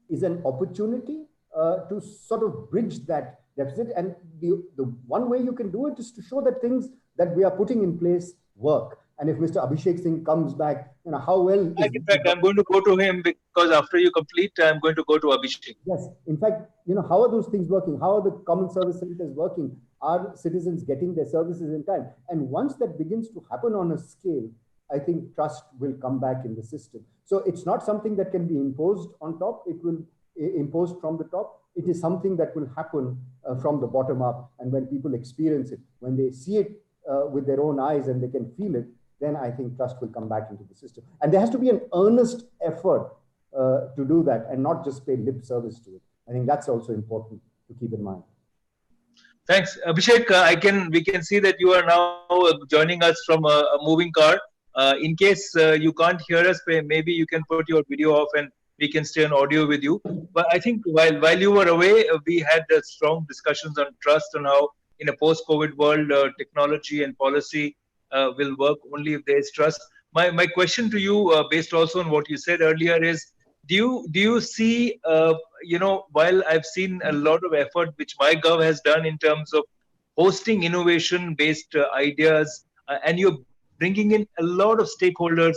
is an opportunity to sort of bridge that deficit. And the one way you can do it is to show that things that we are putting in place work. And if Mr. Abhishek Singh comes back, how well... In fact, I'm going to go to him, because after you complete, I'm going to go to Abhishek. Yes. In fact, how are those things working? How are the common service centers working? Are citizens getting their services in time? And once that begins to happen on a scale, I think trust will come back in the system. So it's not something that can be imposed on top. It will imposed from the top. It is something that will happen from the bottom up. And when people experience it, when they see it with their own eyes and they can feel it, then I think trust will come back into the system. And there has to be an earnest effort to do that and not just pay lip service to it. I think that's also important to keep in mind. Thanks, Abhishek. We can see that you are now joining us from a moving car. In case you can't hear us, maybe you can put your video off and we can stay on audio with you. But I think while you were away, we had strong discussions on trust and how in a post-COVID world, technology and policy will work only if there is trust. My question to you, based also on what you said earlier, is do you see, while I've seen a lot of effort which MyGov has done in terms of hosting innovation-based ideas, and you're bringing in a lot of stakeholders,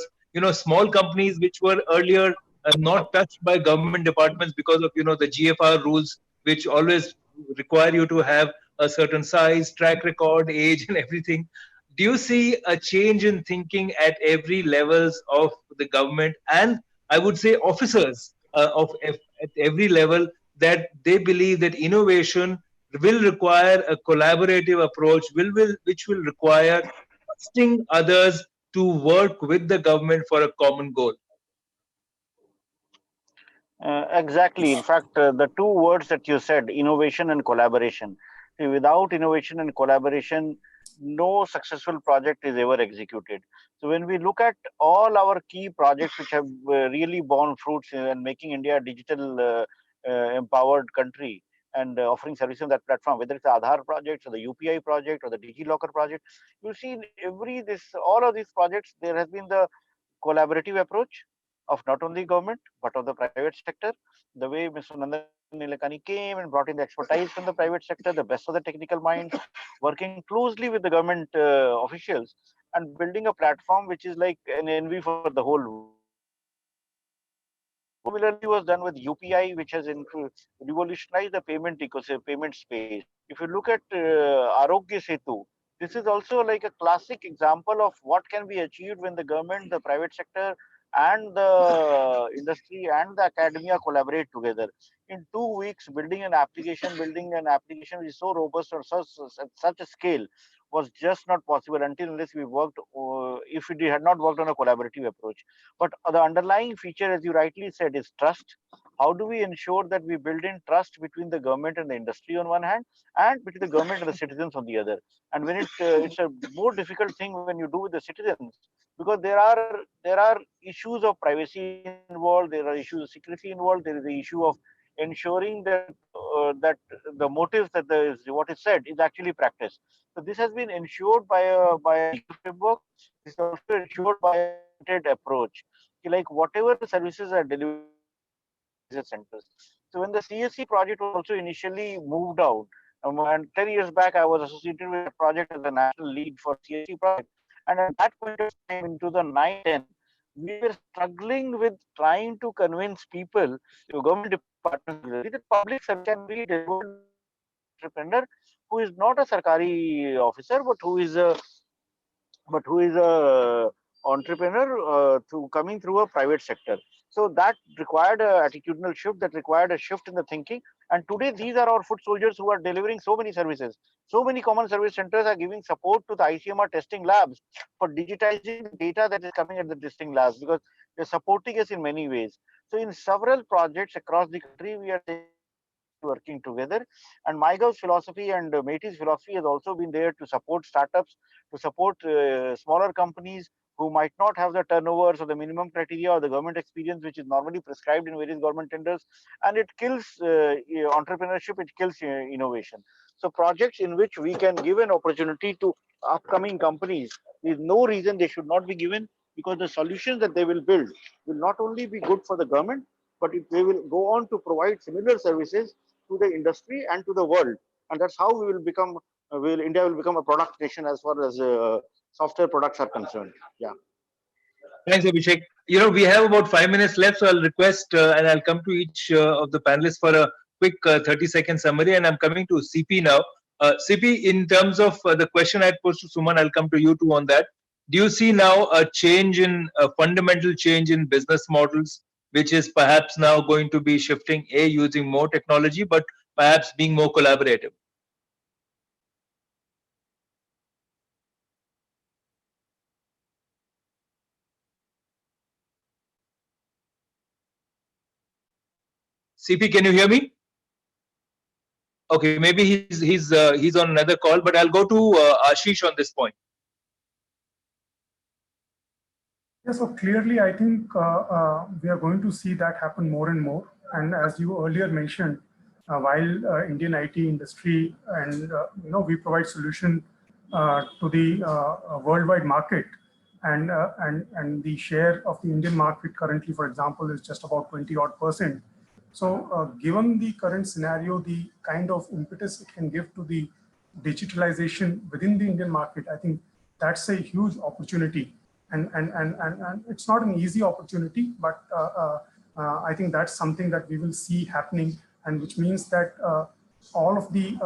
small companies which were earlier not touched by government departments because of, the GFR rules, which always require you to have a certain size, track record, age, and everything. Do you see a change in thinking at every levels of the government, and I would say officers at every level, that they believe that innovation will require a collaborative approach, which will require trusting others to work with the government for a common goal? Exactly. In fact, the two words that you said, innovation and collaboration. Without innovation and collaboration, no successful project is ever executed. So when we look at all our key projects which have really borne fruits in making India a digital empowered country and offering services on that platform, whether it's the Aadhaar project or the UPI project or the DigiLocker project, you see in all of these projects, there has been the collaborative approach of not only government, but of the private sector. The way Mr. Nandan Nilekani came and brought in the expertise from the private sector, the best of the technical minds, working closely with the government officials and building a platform which is like an envy for the whole world. Similarly was done with UPI, which has revolutionized the payment ecosystem, payment space. If you look at Arogya Setu, this is also like a classic example of what can be achieved when the government, the private sector and the industry and the academia collaborate together. In 2 weeks, building an application which is so robust on such a scale was just not possible until unless we worked, if we had not worked on a collaborative approach. But the underlying feature, as you rightly said, is trust. How do we ensure that we build in trust between the government and the industry on one hand, and between the government and the citizens on the other? And when it's a more difficult thing when you do with the citizens, because there are issues of privacy involved, there are issues of secrecy involved, there is the issue of ensuring that the motives that what is said is actually practiced. So this has been ensured by a legal framework. This is also ensured by a targeted approach. Like whatever the services are delivered centers. So when the CSC project was also initially moved out, and 10 years back, I was associated with a project as a national lead for CSC project. And at that point of time, into the 9-10, we were struggling with trying to convince people, government departments, that public service can be delivered by a private entrepreneur who is not a Sarkari officer, but who is a entrepreneur coming through a private sector. So that required a attitudinal shift, that required a shift in the thinking. And today, these are our foot soldiers who are delivering so many services. So many common service centers are giving support to the ICMR testing labs for digitizing the data that is coming at the testing labs, because they're supporting us in many ways. So in several projects across the country, we are saying working together. And MyGov's philosophy and MeitY's philosophy has also been there to support startups, to support smaller companies who might not have the turnovers or the minimum criteria or the government experience which is normally prescribed in various government tenders. And it kills entrepreneurship, it kills innovation. So projects in which we can give an opportunity to upcoming companies, there is no reason they should not be given, because the solutions that they will build will not only be good for the government, but they will go on to provide similar services to the industry and to the world. And that's how we will become, India will become a product nation as far as software products are concerned. Yeah. Thanks, Abhishek. We have about 5 minutes left, so I'll request and I'll come to each of the panelists for a quick 30-second summary. And I'm coming to CP now. CP, in terms of the question I had posed to Suman, I'll come to you too on that. Do you see now a fundamental change in business models, which is perhaps now going to be shifting, using more technology, but perhaps being more collaborative? CP, can you hear me? Okay, maybe he's on another call, but I'll go to Ashish on this point. Yeah, so clearly, I think we are going to see that happen more and more. And as you earlier mentioned, while Indian IT industry and we provide solution to the worldwide market, and the share of the Indian market currently, for example, is just about 20-odd%. So given the current scenario, the kind of impetus it can give to the digitalization within the Indian market, I think that's a huge opportunity. And it's not an easy opportunity, but I think that's something that we will see happening, and which means that all of the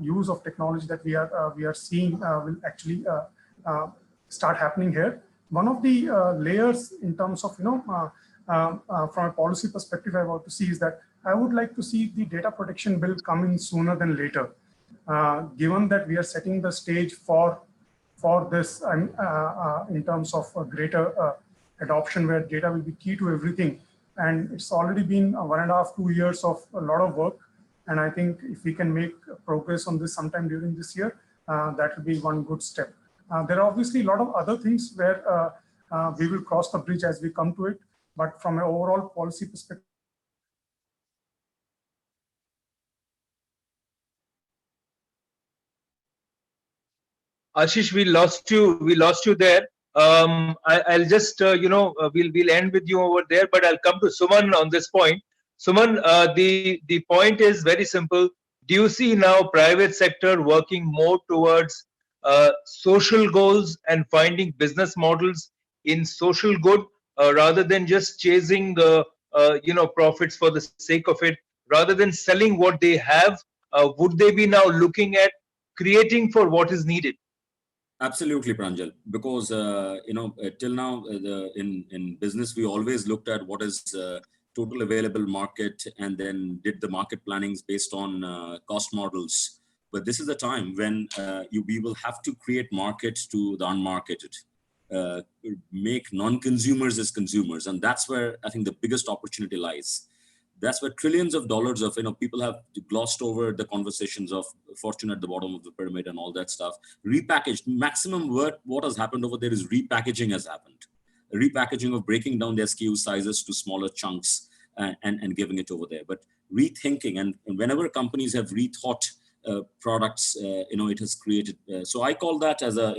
use of technology that we are seeing will actually start happening here. One of the layers in terms of from a policy perspective I want to see is that I would like to see the data protection bill come in sooner than later, given that we are setting the stage for this in terms of a greater adoption where data will be key to everything. And it's already been 1.5 to 2 years of a lot of work. And I think if we can make progress on this sometime during this year, that will be one good step. There are obviously a lot of other things where we will cross the bridge as we come to it. But from an overall policy perspective, Ashish, we lost you. We lost you there. I'll just, we'll end with you over there, but I'll come to Suman on this point. Suman, the point is very simple. Do you see now private sector working more towards social goals and finding business models in social good rather than just chasing the profits for the sake of it, rather than selling what they have? Would they be now looking at creating for what is needed? Absolutely, Pranjal. Because till now, in business, we always looked at what is total available market, and then did the market plannings based on cost models. But this is the time when we will have to create markets to the unmarketed, uh, make non-consumers as consumers, and that's where I think the biggest opportunity lies. That's where trillions of dollars of people have glossed over the conversations of fortune at the bottom of the pyramid and all that stuff. Repackaged maximum what has happened over there is repackaging has happened. Repackaging of breaking down their SKU sizes to smaller chunks and giving it over there. But rethinking, and whenever companies have rethought products, it has created. So I call that as a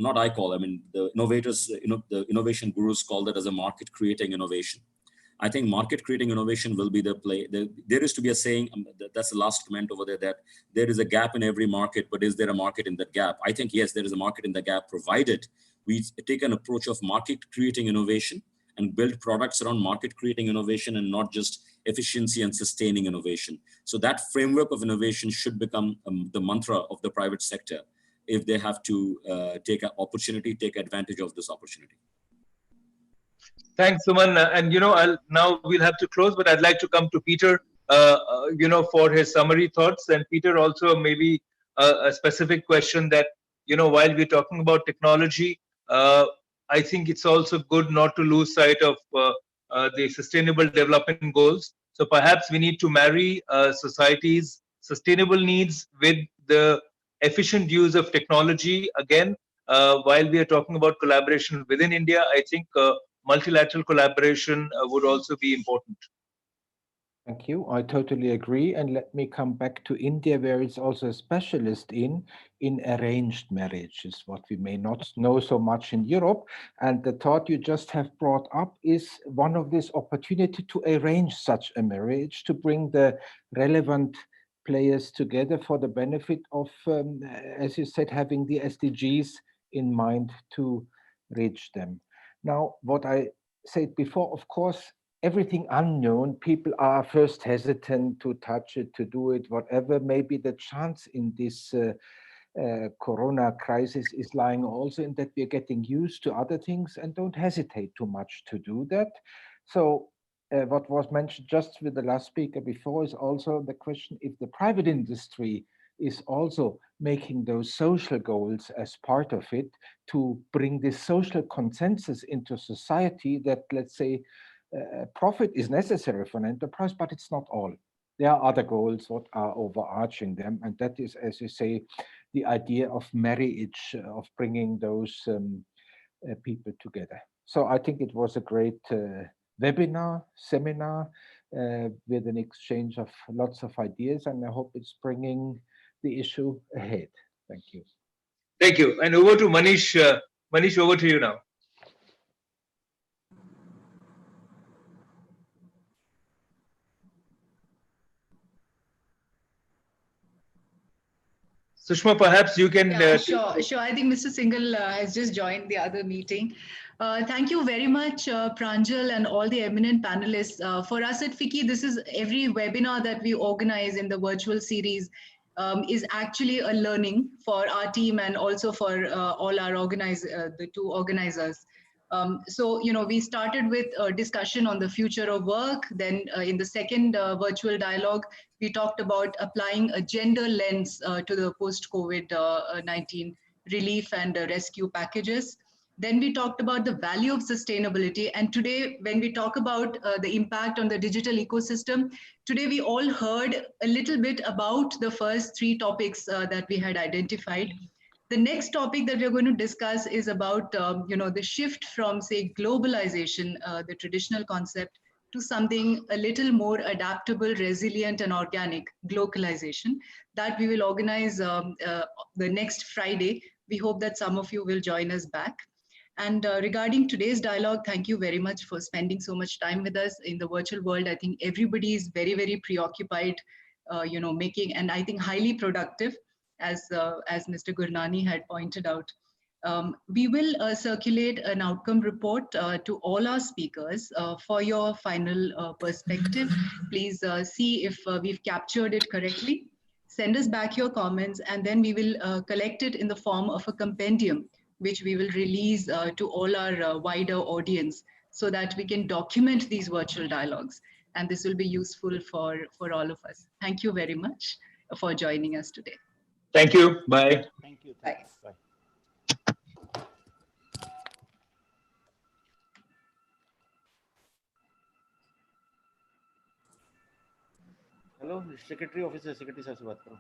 not I call. I mean the innovators, the innovation gurus call that as a market creating innovation. I think market creating innovation will be the play. There is to be a saying, that's the last comment over there, that there is a gap in every market, but is there a market in that gap? I think, yes, there is a market in the gap, provided we take an approach of market creating innovation and build products around market creating innovation and not just efficiency and sustaining innovation. So that framework of innovation should become the mantra of the private sector if they have to take an opportunity, take advantage of this opportunity. Thanks, Suman. And now we'll have to close, but I'd like to come to Peter, for his summary thoughts. And Peter, also maybe a specific question that, while we're talking about technology, I think it's also good not to lose sight of the Sustainable Development Goals. So perhaps we need to marry society's sustainable needs with the efficient use of technology. Again, while we are talking about collaboration within India, I think multilateral collaboration would also be important. Thank you. I totally agree. And let me come back to India, where it's also a specialist in arranged marriages, what we may not know so much in Europe. And the thought you just have brought up is one of this opportunity to arrange such a marriage, to bring the relevant players together for the benefit of, as you said, having the SDGs in mind to reach them. Now, what I said before, of course, everything unknown, people are first hesitant to touch it, to do it, whatever. Maybe the chance in this corona crisis is lying also in that we're getting used to other things and don't hesitate too much to do that. So what was mentioned just with the last speaker before is also the question if the private industry is also making those social goals as part of it to bring this social consensus into society that, let's say, profit is necessary for an enterprise, but it's not all. There are other goals that are overarching them, and that is, as you say, the idea of marriage, of bringing those people together. So I think it was a great seminar with an exchange of lots of ideas, and I hope it's bringing the issue ahead. Thank you. Thank you. And over to Manish. Manish, over to you now. Sushma, perhaps you can... Sure. I think Mr. Singhal has just joined the other meeting. Thank you very much, Pranjal and all the eminent panelists. For us at FICCI, this is every webinar that we organize in the virtual series is actually a learning for our team and also for all our the two organizers. So, we started with a discussion on the future of work. Then in the second virtual dialogue, we talked about applying a gender lens to the post-COVID-19 relief and rescue packages. Then we talked about the value of sustainability. And today, when we talk about the impact on the digital ecosystem, today we all heard a little bit about the first three topics that we had identified. The next topic that we're going to discuss is about, the shift from, say, globalization, the traditional concept, to something a little more adaptable, resilient, and organic, localization, that we will organize the next Friday. We hope that some of you will join us back. And regarding today's dialogue, thank you very much for spending so much time with us in the virtual world. I think everybody is very, very preoccupied, making, and I think highly productive, as Mr. Gurnani had pointed out. We will circulate an outcome report to all our speakers for your final perspective. Please see if we've captured it correctly. Send us back your comments, and then we will collect it in the form of a compendium, which we will release to all our wider audience so that we can document these virtual dialogues. And this will be useful for all of us. Thank you very much for joining us today. Thank you. Bye. Thank you. Bye. Bye. Hello secretary office से secretary साहब से बात करो